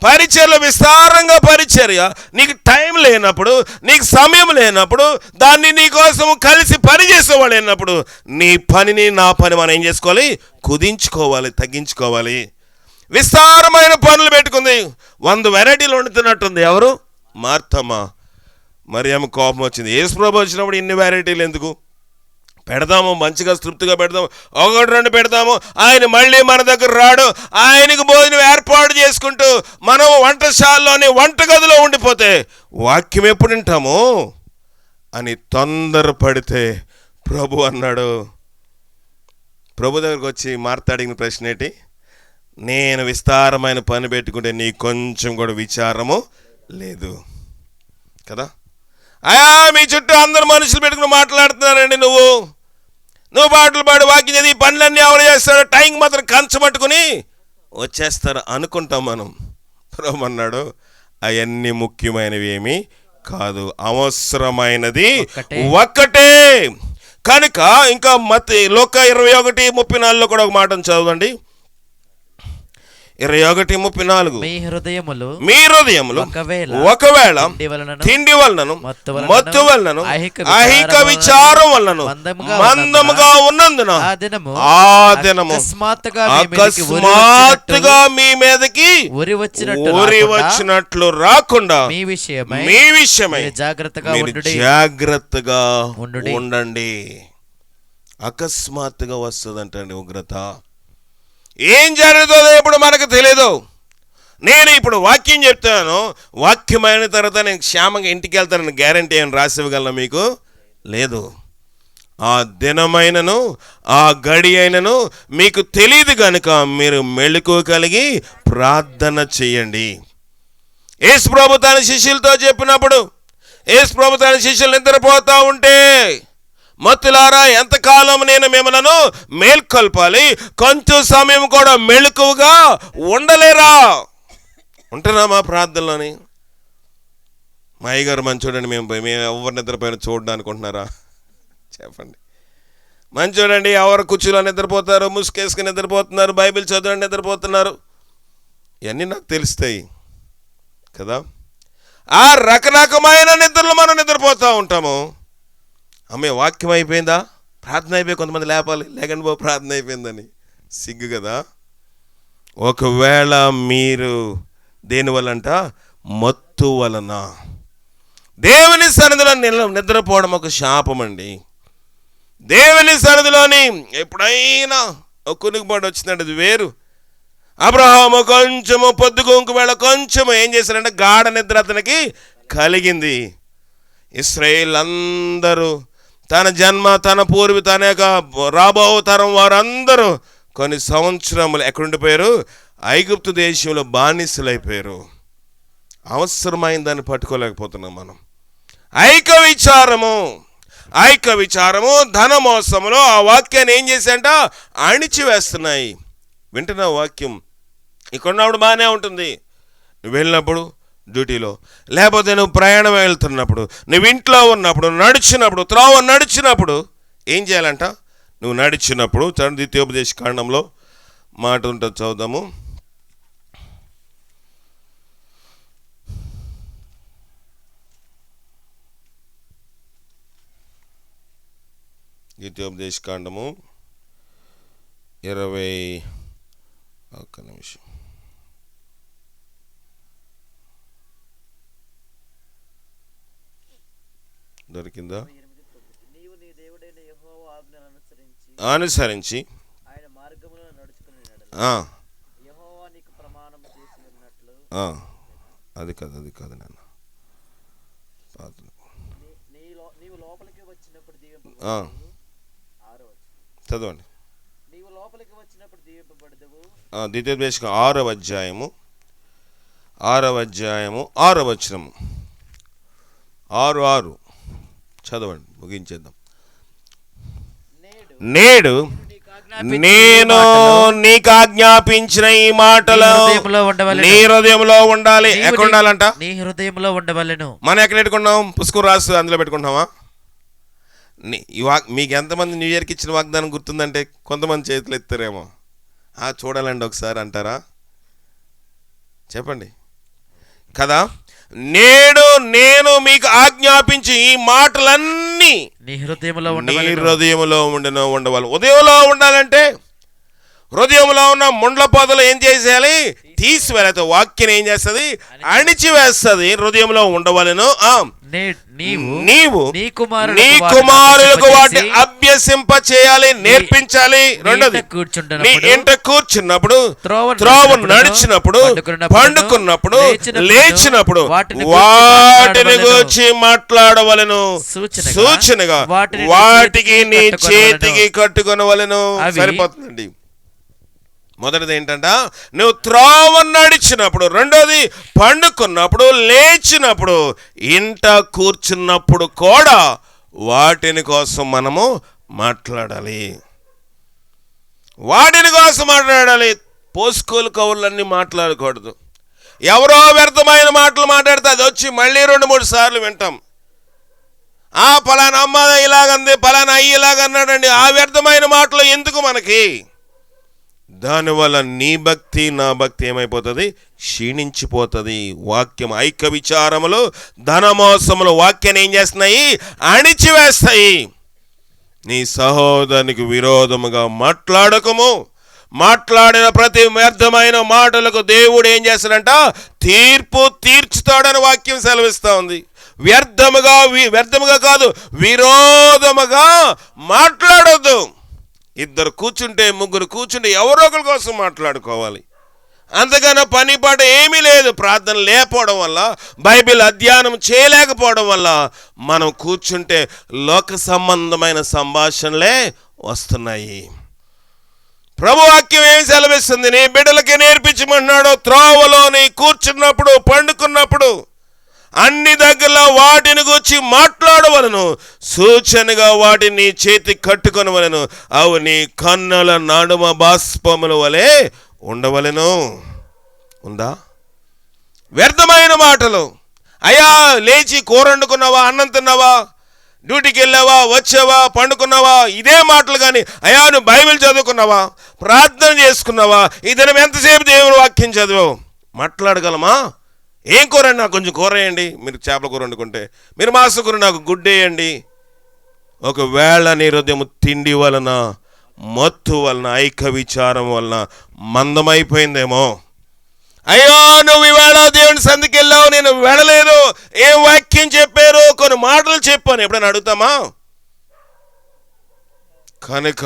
పరిచర్యలో విస్తారంగా పరిచర్య. నీకు టైం లేనప్పుడు, నీకు సమయం లేనప్పుడు, దాన్ని నీ కోసం కలిసి పని చేసేవాళ్ళు లేనప్పుడు, నీ పనిని నా పని మనం ఏం చేసుకోవాలి? కుదించుకోవాలి, తగ్గించుకోవాలి. విస్తారమైన పనులు పెట్టుకుంది. 100 వెరైటీలు వండుతున్నట్టుంది. ఎవరు? మార్తమ్మ. మరియమ్మ కోపం వచ్చింది. యేసుప్రభు వచ్చినప్పుడు ఇన్ని వెరైటీలు ఎందుకు? పెడదాము, మంచిగా తృప్తిగా పెడదాము, 1-2 పెడదాము. ఆయన మళ్ళీ మన దగ్గర రాడు. ఆయనకు భోజనం ఏర్పాటు చేసుకుంటూ మనం వంటశాలలోని వంటగదిలో ఉండిపోతే వాక్యం ఎప్పుడు వింటాము అని తొందరపడితే ప్రభు అన్నాడు. ప్రభు దగ్గరకు వచ్చి మార్త అడిగిన ప్రశ్న ఏంటి? నేను విస్తారమైన పని పెట్టుకుంటే నీకు కొంచెం కూడా విచారము లేదు కదా. మీ చుట్టూ అందరు మనుషులు పెట్టుకుని మాట్లాడుతున్నారండి. నువ్వు పాటలు పాడి వాక్యం చదివి పనులన్నీ ఎవరు చేస్తారో, టైంకి మాత్రం కంచబట్టుకుని వచ్చేస్తారు అనుకుంటాం మనం. ప్రభు అన్నాడు, అవన్నీ ముఖ్యమైనవి ఏమీ కాదు, అవసరమైనది ఒక్కటే. కనుక ఇంకా లోక 21:34 కూడా ఒక మాటను చదవండి. 21:34 మీ హృదయములు ఒకవేళ తిండి వలనను మత్తు వలనను ఐహిక విచారం వలనను మందముగా ఉన్నందున ఆ దినము అకస్మాత్తుగా మీ మీదకి ఉరి వచ్చినట్లు రాకుండా మీ విషయమై జాగ్రత్తగా ఉండండి. అకస్మాత్తుగా వస్తుందంటండి ఉగ్రత. ఏం జరుగుతుందో ఇప్పుడు మనకు తెలియదు. నేను ఇప్పుడు వాక్యం చెప్తాను, వాక్యం అయిన తర్వాత నేను క్షేమంగా ఇంటికి వెళ్తానని గ్యారంటీ ఏమైనా రాసి ఇవ్వగలను మీకు? లేదు. ఆ దినమైనను ఆ గడి అయినను మీకు తెలియదు కనుక మీరు మెళుకు కలిగి ప్రార్థన చేయండి. యేసు ప్రభు తన శిష్యులతో చెప్పినప్పుడు, యేసు ప్రభు తన శిష్యులు నిద్రపోతూ ఉంటే, మత్తులారా ఎంతకాలం నేను మిమ్మలను మేల్కొల్పాలి, కొంచెం సమయం కూడా మెళుకువగా ఉండలేరా? ఉంటున్నామా ప్రార్థనలోని? మా అయ్యగారు మంచోడండి, మేము ఎవరు నిద్రపోయిన చూడడానికి అనుకుంటున్నారా? చెప్పండి. మంచోడండి, ఎవరు కుర్చీలో నిద్రపోతారు, ముసుకేసుకుని నిద్రపోతున్నారు, బైబిల్ చదవండి నిద్రపోతున్నారు. ఇవన్నీ నాకు తెలుస్తాయి కదా. ఆ రకరకమైన నిద్రలు మనం నిద్రపోతూ ఉంటాము. అమ్మే వాక్యం అయిపోయిందా, ప్రార్థన అయిపోయి కొంతమంది లేపాలి, లేకండి బాబు ప్రార్థన అయిపోయిందని సిగ్గు కదా. ఒకవేళ మీరు దేనివల్లంట, మత్తు వలన, దేవుని సన్నిధిలో నిద్రపోవడం ఒక శాపం అండి. దేవుని సన్నిధిలోని ఎప్పుడైనా ఒక కునుకుబాటు వచ్చిందంటే అది వేరు. అబ్రహాము కొంచెము పొద్దుగుంకు వేళ కొంచెము ఏం చేశారంటే గాఢ నిద్ర అతనికి కలిగింది. ఇశ్రాయేల్ అందరూ తన జన్మ, తన పూర్వీ, తన యొక్క రాబో తరం వారందరూ కొన్ని సంవత్సరములు ఎక్కడుండిపోయారు? ఐగుప్తు దేశంలో బానిసలైపోయారు. అవసరమైన దాన్ని పట్టుకోలేకపోతున్నాం మనం. ఐక విచారము ధన మోసములో ఆ వాక్యాన్ని ఏం చేశాయంట, అణిచివేస్తున్నాయి. వింటున్న వాక్యం ఇక్కడున్నప్పుడు బాగానే ఉంటుంది. నువ్వు వెళ్ళినప్పుడు డ్యూటీలో, లేకపోతే నువ్వు ప్రయాణం వెళ్తున్నప్పుడు, నువ్వు ఇంట్లో ఉన్నప్పుడు, నడిచినప్పుడు, త్రోవ నడిచినప్పుడు ఏం చేయాలంట? నువ్వు నడిచినప్పుడు ద్వితీయోపదేశ కాండంలో మాట ఉంటుంది, చదువుదాము. ద్వితీయోపదేశ కాండము 20 ఒక్క నిమిషం. దొరికిందా? అనుసరించి అది కాదు నాన్న, చదవండి. ద్వితీయోపదేశం 6వ అధ్యాయము 6వ వచనము 6 చదవండి, ముగించేద్దాం. నేడు నేను నీకు ఆజ్ఞాపించిన ఈ మాటలు నీ హృదయంలో ఉండాలి. ఎక్కడ ఉండాలంట? నీ హృదయంలో ఉండవలెను. మనం ఎక్కడ పెట్టుకున్నాం? పుస్తకం రాసు అందులో పెట్టుకుంటున్నామా? మీకు ఎంతమంది న్యూ ఇయర్కి ఇచ్చిన వాగ్దానం గుర్తుందంటే కొంతమంది చేతులు ఎత్తారేమో. చూడాలండి ఒకసారి అంటారా? చెప్పండి కదా. నేడు నేను మీకు ఆజ్ఞాపించి ఈ మాటలన్నీ నీ హృదయంలో ఉండవాలి. ఉదయంలో ఉండాలంటే హృదయంలో ఉన్న ముండ్ల పొదలు ఏం చేసేయాలి? తీసివేయాలి. వాక్యం ఏం చేస్తుంది? అణిచివేస్తుంది. హృదయంలో ఉండవలెను. నీవు నీ కుమారులకు వాటిని అభ్యసింప చేయాలి, నేర్పించాలి. రెండోది, నీ ఇంట కూర్చున్నప్పుడు, త్రోవ నడిచినప్పుడు, పండుకున్నప్పుడు, లేచినప్పుడు వాటిని గురించి మాట్లాడవలెను. సూచనగా వాటికి నీ చేతికి కట్టుకొనవలెను. సరిపోతుందండి. మొదటిది ఏంటంట, నువ్వు త్రోవ నడిచినప్పుడు, రెండోది పండుకున్నప్పుడు, లేచినప్పుడు, ఇంట కూర్చున్నప్పుడు కూడా వాటిని కోసం మనము మాట్లాడాలి. పోస్కోలు కవులన్నీ మాట్లాడకూడదు. ఎవరో వ్యర్థమైన మాటలు మాట్లాడితే అది వచ్చి మళ్ళీ 2-3 సార్లు వింటాం. పలానా అమ్మ ఇలాగంది, పలానా అయ్యి ఇలాగన్నాడండి. ఆ వ్యర్థమైన మాటలు ఎందుకు మనకి? దానివల్ల నీ భక్తి నా భక్తి ఏమైపోతుంది? క్షీణించిపోతుంది. వాక్యం ఐక్య విచారములు ధనమోసములు వాక్యాన్ని ఏం చేస్తున్నాయి? అణిచివేస్తాయి. నీ సహోదరునికి విరోధముగా మాట్లాడకము. మాట్లాడిన ప్రతి వ్యర్థమైన మాటలకు దేవుడు ఏం చేస్తాడంట? తీర్పు తీర్చుతాడని వాక్యం సెలవిస్తూ ఉంది. వ్యర్థముగా కాదు, విరోధముగా మాట్లాడొద్దు. ఇద్దరు కూర్చుంటే, ముగ్గురు కూర్చుంటే ఎవరో ఒకరి కోసం మాట్లాడుకోవాలి. అంతకన్నా పని పాట ఏమీ లేదు. ప్రార్థన లేకపోవడం వల్ల, బైబిల్ అధ్యయనం చేయలేకపోవడం వల్ల మనం కూర్చుంటే లోక సంబంధమైన సంభాషణలే వస్తున్నాయి. ప్రభు వాక్యం ఏమి సెలవిస్తుంది? నీ బిడ్డలకి నేర్పించమన్నాడు. త్రోవలో నీ కూర్చున్నప్పుడు, పండుకున్నప్పుడు అన్ని దగ్గరలో వాటిని గురించి మాట్లాడవలను, సూచనగా వాటిని నీ చేతి కట్టుకొనవలను, అవి నీ కన్నుల నడుమ బాష్పముల వలె ఉండవలెను. ఉందా? వ్యర్థమైన మాటలు. అయ్యా లేచి కూర వండుకున్నావా, అన్నం తిన్నావా, డ్యూటీకి వెళ్ళావా, వచ్చావా, పండుకున్నావా, ఇదే మాటలు. కానీ అయ్యా నువ్వు బైబిల్ చదువుకున్నావా, ప్రార్థన చేసుకున్నావా, ఈ దినం ఎంతసేపు దేవుని వాక్యం చదివావు? మాట్లాడగలమా? ఏం కూర అండి? నాకు కొంచెం కూర వేయండి. మీరు చేపల కూర వండుకుంటే, మీరు మాంసం కూర నాకు గుడ్డేయండి. ఒకవేళ నీ హృదయం తిండి వలన, మత్తు వలన, ఐక్య విచారం వలన మందమైపోయిందేమో. అయ్యో నువ్వు ఇవాళ దేవుని సంధికి వెళ్ళావు, నేను వెళ్ళలేదు, ఏం వాక్యం చెప్పారు, కొన్ని మాటలు చెప్పాను, ఎప్పుడైనా అడుగుతామా? కనుక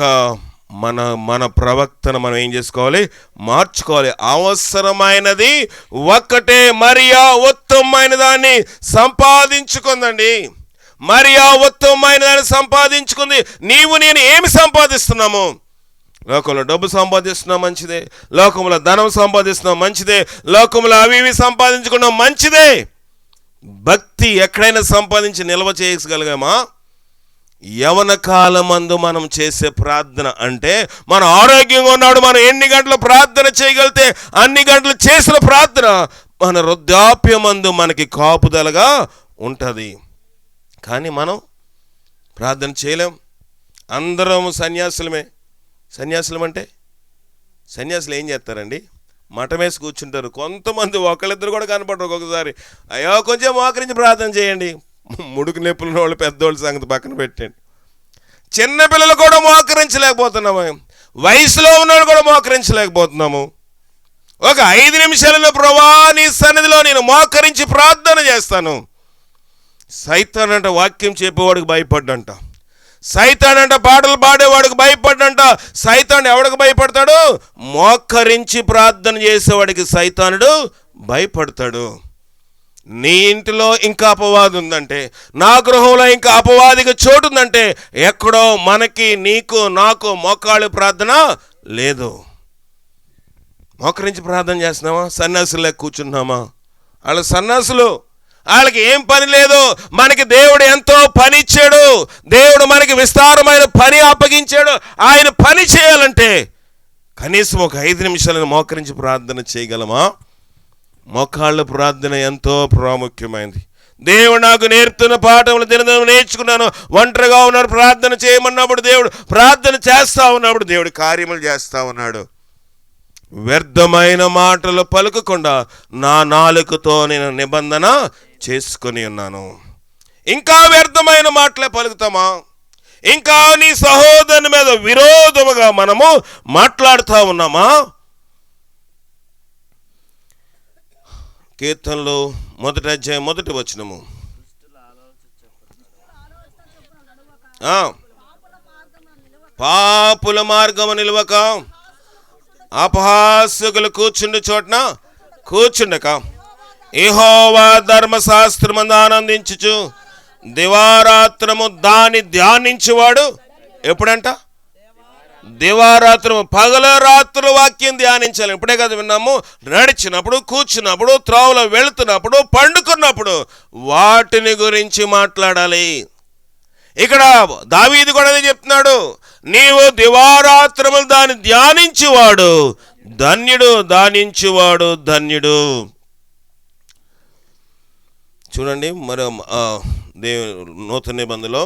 మన ప్రవక్తన మనం ఏం చేసుకోవాలి? మార్చుకోవాలి. అవసరమైనది ఒక్కటే, మరియా ఉత్తమమైన దాన్ని సంపాదించుకుందండి. మరియా ఉత్తమమైన దాన్ని సంపాదించుకుంది. నీవు నేను ఏమి సంపాదిస్తున్నాము? లోకంలో డబ్బు సంపాదిస్తున్నాం మంచిదే, లోకంలో ధనం సంపాదిస్తున్నాం మంచిదే, లోకంలో అవి ఇవి సంపాదించుకున్నాం మంచిదే. భక్తి ఎక్కడైనా సంపాదించి నిల్వ చేయగలిగామా? యవన కాలమందు మనం చేసే ప్రార్థన అంటే, మన ఆరోగ్యంగా ఉన్నాడు, మనం ఎన్ని గంటలు ప్రార్థన చేయగలిగితే అన్ని గంటలు చేసిన ప్రార్థన మన వృద్ధాప్యమందు మనకి కాపుదలగా ఉంటుంది. కానీ మనం ప్రార్థన చేయలేం. అందరం సన్యాసులమే. సన్యాసులం అంటే సన్యాసులు ఏం చేస్తారండి? మఠం వేసి కూర్చుంటారు. కొంతమంది ఒకళ్ళిద్దరు కూడా కనపడరు. ఒక్కొక్కసారి అయ్యో కొంచెం మోకరించి ప్రార్థన చేయండి. ముడుకు నొప్పులు ఉన్న వాళ్ళు, పెద్దోళ్ళ సంగతి పక్కన పెట్టండి. చిన్నపిల్లలు కూడా మోకరించలేకపోతున్నాము. వయసులో ఉన్నవాళ్ళు కూడా మోకరించలేకపోతున్నాము. ఒక 5 నిమిషాలలో ప్రభువా నీ సన్నిధిలో నేను మోకరించి ప్రార్థన చేస్తాను. సైతాన్ అంట వాక్యం చెప్పేవాడికి భయపడ్డంట. సైతాన్ అంట పాటలు పాడేవాడికి భయపడ్డంట. సైతాన్ ఎవడికి భయపడతాడు? మోకరించి ప్రార్థన చేసేవాడికి సైతానుడు భయపడతాడు. నీ ఇంటిలో ఇంకా అపవాది ఉందంటే, నా గృహంలో ఇంకా అపవాదికి చోటు ఉందంటే, ఎక్కడో మనకి, నీకు, నాకు మోకాళ్ళ ప్రార్థన లేదు. మోకరించి ప్రార్థన చేస్తున్నామా? సన్యాసులే కూర్చున్నామా? వాళ్ళ సన్యాసులు, వాళ్ళకి ఏం పని లేదు. మనకి దేవుడు ఎంతో పని ఇచ్చాడు. దేవుడు మనకి విస్తారమైన పని అప్పగించాడు. ఆయన పని చేయాలంటే కనీసం ఒక 5 నిమిషాలను మోకరించి ప్రార్థన చేయగలమా? మోకాళ్ళ ప్రార్థన ఎంతో ప్రాముఖ్యమైనది. దేవుడు నాకు నేర్పుతున్న పాఠములు దినదినం నేర్చుకున్నాను. ఒంటరిగా ఉన్నాడు, ప్రార్థన చేయమన్నప్పుడు దేవుడు ప్రార్థన చేస్తా ఉన్నప్పుడు దేవుడు కార్యములు చేస్తా ఉన్నాడు. వ్యర్థమైన మాటలు పలుకకుండా నా నాలుకతో నేను నిబంధన చేసుకొని ఉన్నాను. ఇంకా వ్యర్థమైన మాటలే పలుకుతామా? ఇంకా నీ సహోదరుని మీద విరోధముగా మనము మాట్లాడుతూ ఉన్నామా? కీర్తనలు 1వ అధ్యాయం 1వ వచనము. పాపుల మార్గము నిలవక, అపహాసకులు కూర్చుండు చోటన కూర్చుండక, యెహోవా ధర్మశాస్త్రమందు ఆనందించుచు దివారాత్రము దాన్ని ధ్యానించువాడు. ఎప్పుడంట? దివారాత్రము, పగల రాత్రుల వాక్యం ధ్యానించాలి. ఇప్పుడే కదా విన్నాము. నడిచినప్పుడు, కూర్చున్నప్పుడు, త్రోవలో వెళుతున్నప్పుడు, పండుకున్నప్పుడు వాటిని గురించి మాట్లాడాలి. ఇక్కడ దావీదు కూడా చెప్తున్నాడు, నీవు దివారాత్రములు దాన్ని ధ్యానించువాడు ధన్యుడు, ధ్యానించువాడు ధన్యుడు. చూడండి మరి నూతన నిబంధనలో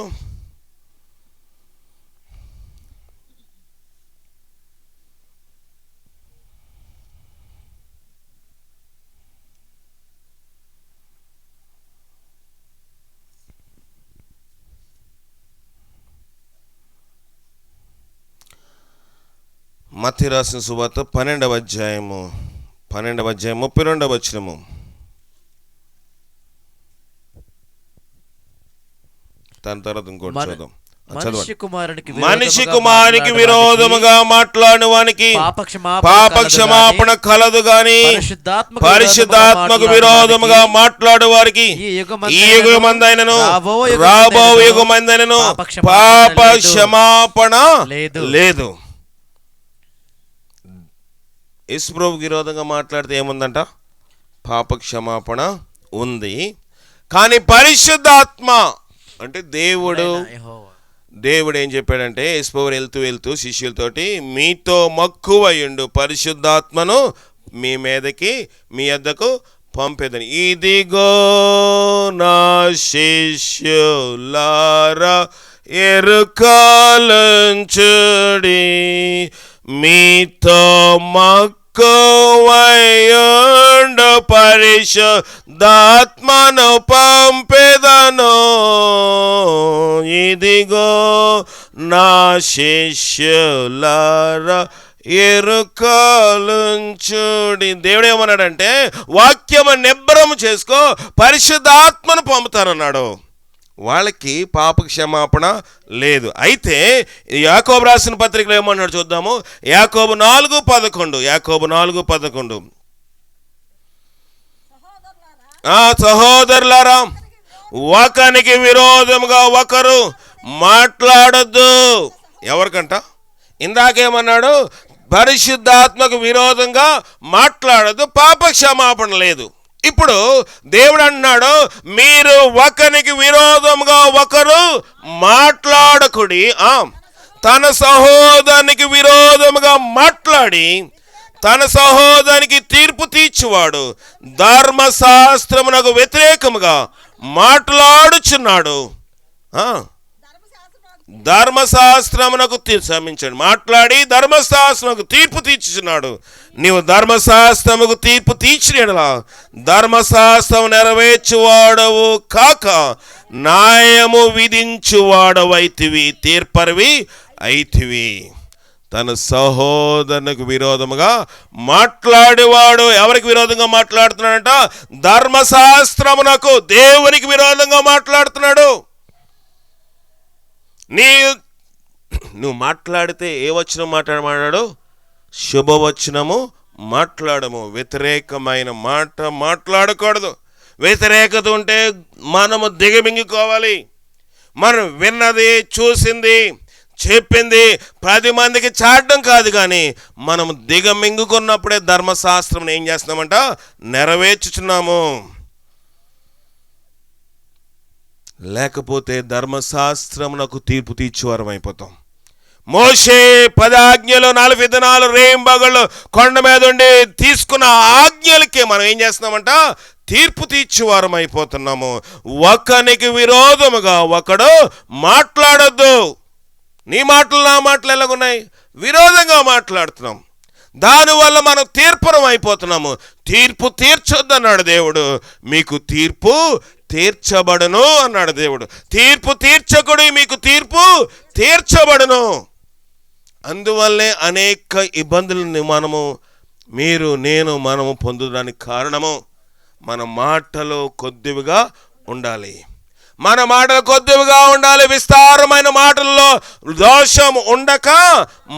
మత్తయి రాసిన సువార్త 12వ అధ్యాయము 32వ వచనము. దాని తర్వాత ఇంకోటి చదువు. మనిషి కుమారునికి విరోధముగా మాట్లాడిన వానికి పాప క్షమాపణ కలదు గాని పరిశుద్ధాత్మకు విరోధముగా మాట్లాడు వారికి ఈ యుగమందైనను రాబో యుగమందైనను పాప క్షమాపణ లేదు. యేసుప్రభుకి విరోధంగా మాట్లాడితే ఏముందంట? పాప క్షమాపణ ఉంది. కానీ పరిశుద్ధాత్మ అంటే దేవుడు ఏం చెప్పాడంటే, యేసుప్రభు వెళ్తూ శిష్యులతోటి మీతో మక్కువయుండు పరిశుద్ధాత్మను మీ మీదకి మీ యొద్దకు పంపేదని. ఇదిగో నా శిష్యులారా ఎరుకలంచుడి మీతో మక్కువయుండు పరిశుద్ధాత్మను పంపెదను. ఇదిగో నా శిష్యులారా ఎరుకలుంచుడి. దేవుడు ఏమన్నాడంటే, వాక్యము నిబ్బరము చేసుకో, పరిశుద్ధాత్మను పంపుతానన్నాడు. వాళ్ళకి పాప క్షమాపణ లేదు. అయితే యాకోబు రాసిన పత్రికలో ఏమన్నాడు చూద్దాము. యాకోబు 4:11 సహోదరులారా ఒకనికి విరోధముగా ఒకరు మాట్లాడొద్దు. ఎవరికంట? ఇందాకేమన్నాడు? పరిశుద్ధాత్మకు విరోధంగా మాట్లాడొద్దు, పాప క్షమాపణ లేదు. ఇప్పుడు దేవుడు అన్నాడు, మీరు ఒకరికి విరోధంగా ఒకరు మాట్లాడకుడి. తన సహోదరునికి విరోధముగా మాట్లాడి తన సహోదరునికి తీర్పు తీర్చువాడు ధర్మశాస్త్రమునకు వ్యతిరేకముగా మాట్లాడుచున్నాడు. ధర్మశాస్త్రమునకు మాట్లాడి ధర్మశాస్త్రమునకు తీర్పు తీర్చుచున్నాడు. నీవు ధర్మశాస్త్రముకు తీర్పు తీర్చినలా ధర్మశాస్త్రము నెరవేర్చువాడవు కాక న్యాయము విధించువాడవైతివి, తీర్పరివి అయితివి. తన సహోదరునికి విరోధముగా మాట్లాడేవాడు ఎవరికి విరోధంగా మాట్లాడుతున్నాడంట? ధర్మశాస్త్రమునకు, దేవునికి విరోధంగా మాట్లాడుతున్నాడు. నువ్వు మాట్లాడితే ఏ వచనం మాట్లాడు? శుభవచనము మాట్లాడము. వ్యతిరేకమైన మాట మాట్లాడకూడదు. వ్యతిరేకత ఉంటే మనము దిగమింగుకోవాలి. మనం విన్నది, చూసింది, చెప్పింది 10 మందికి చాటం కాదు, కానీ మనము దిగమింగుకున్నప్పుడే ధర్మశాస్త్రం ఏం చేస్తున్నామంట? నెరవేర్చుచున్నాము. లేకపోతే ధర్మశాస్త్రమునకు తీర్పు తీర్చువారం అయిపోతాం. మోషే 10 ఆజ్ఞలు 40 దినాలు రేయింబగళ్ళు కొండ మీద ఉండి తీసుకున్న ఆజ్ఞలకే మనం ఏం చేస్తున్నామంట? తీర్పు తీర్చువారం అయిపోతున్నాము. ఒకనికి విరోధముగా ఒకడు మాట్లాడొద్దు. నీ మాటలు నా మాటలు ఎలాగున్నాయి? విరోధంగా మాట్లాడుతున్నాం. దానివల్ల మనం తీర్పురం అయిపోతున్నాము. తీర్పు తీర్చొద్దు అన్నాడు దేవుడు. మీకు తీర్పు తీర్చబడును అన్నాడు దేవుడు. తీర్పు తీర్చకుడి, మీకు తీర్పు తీర్చబడును. అందువల్లే అనేక ఇబ్బందులను మనము పొందడానికి కారణము మన మాటలు కొద్దివిగా ఉండాలి. మన మాటలు కొద్దివిగా ఉండాలి. విస్తారమైన మాటల్లో దోషం ఉండక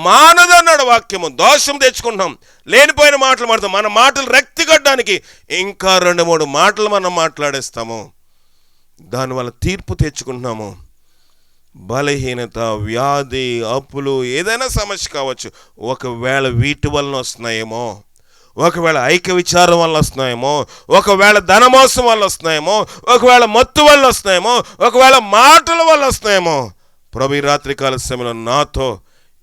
మానదన్నాడు వాక్యము. దోషం తెచ్చుకుంటాం, లేనిపోయిన మాటలు మాట్లాడతాం. మన మాటలు రక్తి కట్టడానికి ఇంకా 2-3 మాటలు మనం మాట్లాడేస్తాము. దానివల్ల తీర్పు తెచ్చుకుంటున్నాము. బలహీనత, వ్యాధి, అప్పులు, ఏదైనా సమస్య కావచ్చు. ఒకవేళ వీటి వలన వస్తున్నాయేమో, ఒకవేళ ఐక్య విచారం వల్ల వస్తున్నాయేమో, ఒకవేళ ధనమోసం వల్ల వస్తున్నాయేమో, ఒకవేళ మత్తు వల్ల వస్తున్నాయేమో, ఒకవేళ మాటల వల్ల వస్తున్నాయేమో. ప్రభు ఈ రాత్రికాల సమయంలో నాతో,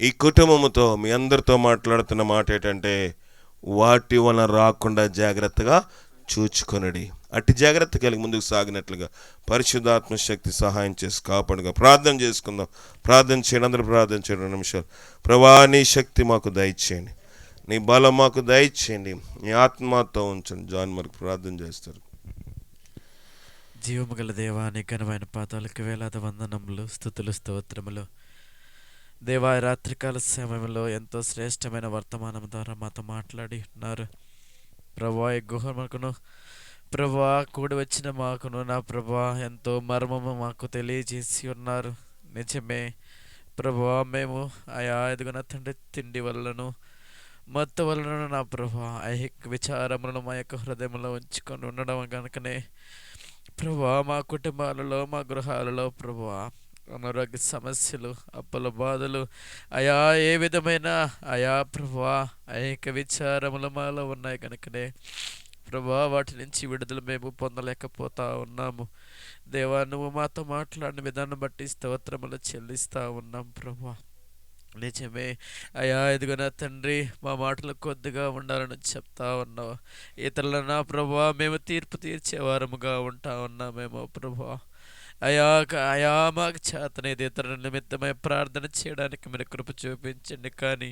ఈ కుటుంబంతో, మీ అందరితో మాట్లాడుతున్న మాట ఏంటంటే, వాటి వలన రాకుండా జాగ్రత్తగా చూచుకొనడి. అట్టి జాగ్రత్త కలిగి ముందుకు సాగినట్లుగా పరిశుద్ధాత్మ శక్తి సహాయం చేసి కాపాడుగా. ప్రార్థన చేసుకుందాం. ప్రార్థన చేయండి, అందరూ ప్రార్థన చేయండి. 2 నిమిషాలు. ప్రభా, నీ శక్తి మాకు దయచేయండి, నీ బలం మాకు దయచేయండి, నీ ఆత్మతో ఉంచండి. జాన్ మరికి ప్రార్థన చేస్తారు. జీవము గల దేవా, నీ ఘనమైన పాదాలకు వేలాది వందనములు, స్తుతులు, స్తోత్రములు. దేవా, ఈ రాత్రికాల సమయంలో ఎంతో శ్రేష్టమైన వర్తమానం ద్వారా మాతో మాట్లాడి ఉన్నారు. ప్రభా, ఈ గుహముకును ప్రభా కూడి వచ్చిన మాకును నా ప్రభా ఎంతో మర్మము మాకు తెలియజేసి ఉన్నారు. నిజమే ప్రభా, మేము ఆయా ఎదుగున తండ్రి తిండి వలనను మత్తు వలన నా ప్రభా ఐహిక విచారములను మా యొక్క హృదయంలో ఉంచుకొని ఉండడం కనుకనే ప్రభా మా కుటుంబాలలో మా గృహాలలో ప్రభా అనారోగ్య సమస్యలు, అప్పుల బాధలు, అయా ఏ విధమైన అయా ప్రభా ఐహిక విచారములు మాలో ఉన్నాయి కనుకనే ప్రభా వాటి నుంచి విడుదల మేము పొందలేకపోతా ఉన్నాము. దేవా, నువ్వు మాతో మాట్లాడిన విధానం బట్టి స్తోత్రములు చెల్లిస్తా ఉన్నాం ప్రభా. నిజమే అయా, ఇదిగో నా తండ్రి, మా మాటలు కొద్దిగా ఉండాలని చెప్తా ఉన్నావు. ఇతరుల నా ప్రభా మేము తీర్పు తీర్చేవారముగా ఉంటా ఉన్నామేమో ప్రభా. అయా మాకు చేతనేది ఇతరుల నిమిత్తమై ప్రార్థన చేయడానికి మీరు కృప చూపించండి. కానీ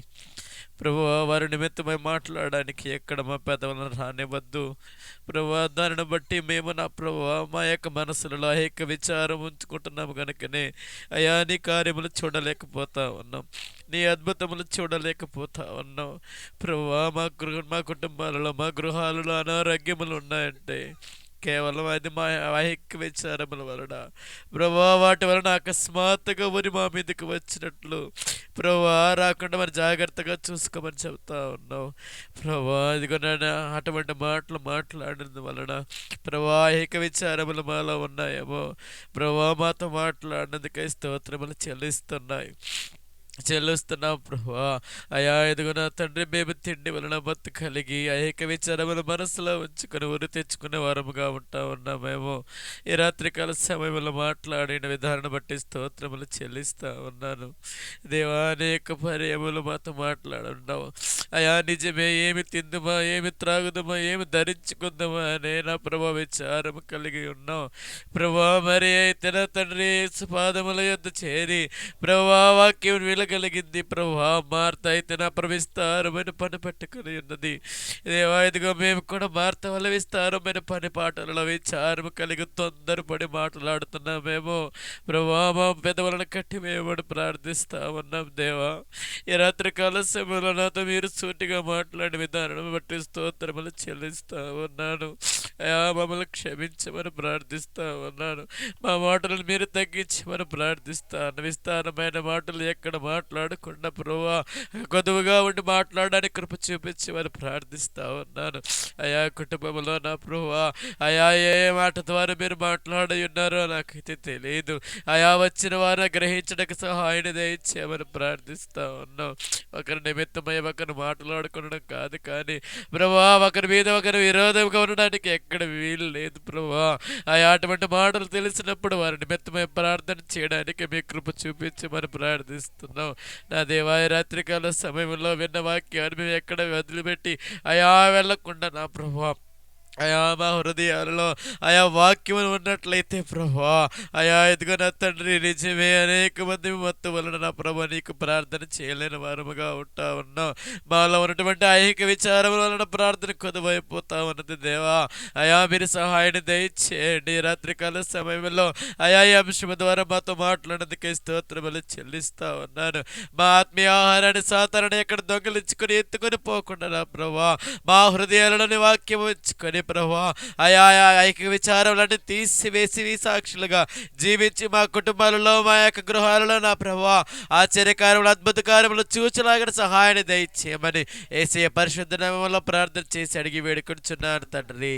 ప్రభువా, వారి నిమిత్తమై మాట్లాడడానికి ఎక్కడ మా పెదవులను రానివ్వద్దు ప్రభువా. దానిని బట్టి మేము నా ప్రభువా మా యొక్క మనసులలో ఏక విచారం ఉంచుకుంటున్నాము కనుకనే అయా నీ కార్యములు చూడలేకపోతా ఉన్నాం, నీ అద్భుతములు చూడలేకపోతా ఉన్నాం ప్రభువా. మా కుటుంబాలలో మా గృహాలలో అనారోగ్యములు ఉన్నాయంటే కేవలం అది మా ఐహిక విచారముల వలన ప్రభా. వాటి వలన అకస్మాత్తుగా ఉరి మా మీదకి వచ్చినట్లు ప్రభా రాకుండా మరి జాగ్రత్తగా చూసుకోమని చెప్తా ఉన్నావు ప్రభా. ఇదిగో నాన్న, అటువంటి మాటలు మాట్లాడిన వలన ప్రభా ఐహిక విచారములు మాలో ఉన్నాయేమో ప్రభా. మాతో మాట్లాడినందుకై స్తోత్రములు చెల్లిస్తున్నాం ప్రభా. అయా ఎదుగు నా తండ్రి, మేము తిండి వలన మత్తు కలిగి ఐహిక విచారముల మనసులో ఉంచుకొని ఉరి తెచ్చుకునే వారముగా ఉంటా ఉన్నామేమో. ఈ రాత్రికాల సమయంలో మాట్లాడిన విధానం బట్టి స్తోత్రములు చెల్లిస్తా ఉన్నాను దేవా. అనేక పర్యములు మాతో మాట్లాడున్నావు అయా. నిజమే, ఏమి తిందుమా, ఏమి త్రాగుదమా, ఏమి ధరించుకుందామా అనే నా ప్రభా విచారము కలిగి ఉన్నావు ప్రభా. మరి అయితే నా తండ్రి పాదముల యొద్ద చేరి ప్రభా వాక్యం కలిగింది ప్రభా. మార్త అయితే నా విస్తారమైన పని పెట్టుకుని ఉన్నది దేవా. ఇదిగో మేము కూడా మార్త వల్ల విస్తారమైన పని పాటలలో విచారము కలిగి తొందరపడి మాట్లాడుతున్నామేమో ప్రభా. మా పెదవులను కట్టి మేము ప్రార్థిస్తా ఉన్నాం దేవా. ఈ రాత్రికాల సమయంలో నాతో మీరు సూటిగా మాట్లాడిన విధానం బట్టి స్తోత్రములు చెల్లిస్తా ఉన్నాను అయా. మమ్మల్ని క్షమించమని ప్రార్థిస్తా ఉన్నాను. మా మాటలను మీరు తగ్గించమని ప్రార్థిస్తాను. విస్తారమైన మాటలు ఎక్కడ మాట్లాడకుండా ప్రభా కొద్దుగా ఉండి మాట్లాడడానికి కృప చూపించమని ప్రార్థిస్తా ఉన్నాను అయా. కుటుంబంలో నా ప్రభా అయా ఏ మాట ద్వారా మీరు మాట్లాడి ఉన్నారో నాకైతే తెలియదు అయా. వచ్చిన వారు గ్రహించడానికి సహాయాన్ని దయచేయమని ప్రార్థిస్తా ఉన్నాం. ఒకరి నిమిత్తమై ఒకరు మాట్లాడుకోవడం కాదు, కానీ ప్రభా ఒకరి మీద ఒకరు విరోధంగా ఉండడానికి ఎక్కడ వీలు లేదు ప్రభా అయా. అటువంటి మాటలు తెలిసినప్పుడు వారి నిమిత్తమై ప్రార్థన చేయడానికి మీ కృప చూపించమని ప్రార్థిస్తున్నాం నా దేవా. రాత్రికాల సమయంలో విన్న వాక్యాన్ని మేము ఎక్కడ వదిలిపెట్టి అయా వెళ్ళకుండా నా ప్రభా అయా మా హృదయాలలో ఆయా వాక్యం ఉన్నట్లయితే ప్రభా అయా. ఎదుగు నా తండ్రి, నిజమే అనేక మంది మత్తు వలన నా ప్రభా నీకు ప్రార్థన చేయలేని వారముగా ఉంటా ఉన్నాం. మాలో ఉన్నటువంటి ఐహిక విచారం వలన ప్రార్థన కొదువైపోతా ఉన్నది దేవా అయా. మీరు సహాయాన్ని దయచేయండి. రాత్రికాల సమయంలో అయా ఈ అంశం ద్వారా మాతో మాట్లాడినందుకే స్తోత్రములు చెల్లిస్తా ఉన్నాను. మా ఆత్మీయ ఆహారాన్ని సాతారాన్ని ఎక్కడ దొంగలించుకొని ఎత్తుకొని పోకుండా నా ప్రభా మా హృదయాలలోని వాక్యం ఉంచుకొని ప్రభా అయా ఐక్య విచారాలన్నీ తీసివేసి సాక్షులుగా జీవించి మా కుటుంబాలలో మా యొక్క గృహాలలో నా ప్రభా ఆశ్చర్యకార్యములు అద్భుత కార్యములు చూచలాగిన సహాయాన్ని దయచేయమని యేసయ్య పరిశుద్ధ నామములో ప్రార్థన చేసి అడిగి వేడుకొంచున్నాను తండ్రి.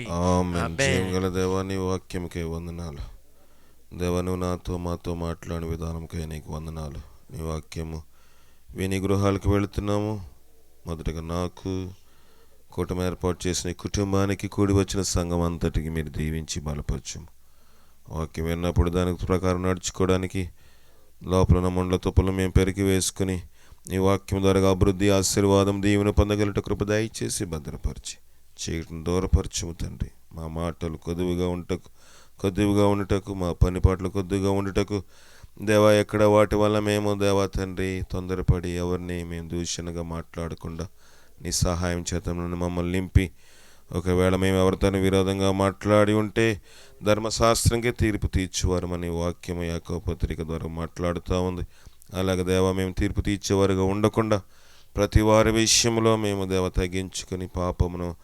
దేవా నీ వాక్యంకే వందనాలు దేవా. నువ్వు నాతో మాతో మాట్లాడిన విధానంకై నీకు వందనాలు. నీ వాక్యము విని గృహాలకు వెళుతున్నాము. మొదటగా నాకు కూటమి ఏర్పాటు చేసిన కుటుంబానికి కూడి వచ్చిన సంఘం అంతటికి మీరు దీవించి బలపరచము. వాక్యం విన్నప్పుడు దానికి ప్రకారం నడుచుకోవడానికి లోపల ఉన్న ముండ్ల తుప్పలు మేము పెరిగి వేసుకుని ఈ వాక్యం ద్వారా అభివృద్ధి, ఆశీర్వాదం, దీవెన పొందగలట కృప దయచేసి భద్రపరిచి చేయటం దూరపరచము తండ్రి. మా మాటలు కొద్దిగా ఉండటకు మా పని పాటలు కొద్దిగా ఉండటకు దేవా. ఎక్కడ వాటి వల్ల మేము దేవా తండ్రి తొందరపడి ఎవరిని మేము దూషణగా మాట్లాడకుండా నీ సహాయం చేతను మమ్మల్ని నింపి, ఒకవేళ మేము ఎవరితో విరోధంగా మాట్లాడి ఉంటే ధర్మశాస్త్రంగా తీర్పు తీర్చువారమని వాక్యము యాకోబు పత్రిక ద్వారా మాట్లాడుతూ ఉంది. అలాగే దేవా మేము తీర్పు తీర్చేవారుగా ఉండకుండా ప్రతి వారి విషయంలో మేము దేవ తగ్గించుకొని పాపమును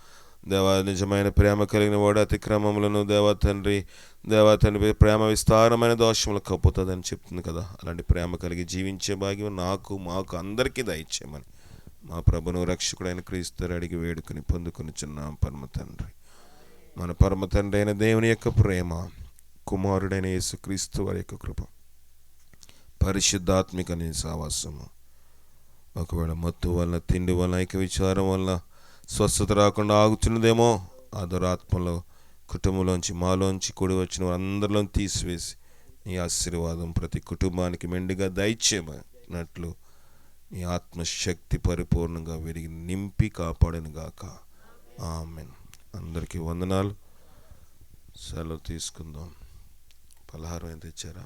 దేవా నిజమైన ప్రేమ కలిగిన వాడు అతిక్రమములను దేవా తండ్రి ప్రేమ విస్తారమైన దోషములు కప్పుతుందని చెప్తుంది కదా. అలాంటి ప్రేమ కలిగి జీవించే భాగ్యం మాకు అందరికీ దయచేయమని మా ప్రభును రక్షకుడైన క్రీస్తు అడిగి వేడుకొని పొందుకొనిచున్నాం పరమ తండ్రి. మన పరమ తండ్రి అయిన దేవుని యొక్క ప్రేమ, కుమారుడైన యేసుక్రీస్తు వారి యొక్క కృప, పరిశుద్ధాత్మిక సావాసము, ఒకవేళ మత్తు వలన తిండి వలన ఐక్య విచారం వలన స్వస్థత రాకుండా ఆగుతున్నదేమో ఆ దురాత్మలో కుటుంబంలోంచి మాలోంచి కూడి వచ్చిన వారందరిలో తీసివేసి నీ ఆశీర్వాదం ప్రతి కుటుంబానికి మెండుగా దయచేయమన్నట్లు నీ ఆత్మశక్తి పరిపూర్ణంగా విరిగి నింపి కాపాడను గాక. ఆమేన్. అందరికీ వందనాలు. సెలవు తీసుకుందాం. పలహారం ఏం తెచ్చారా?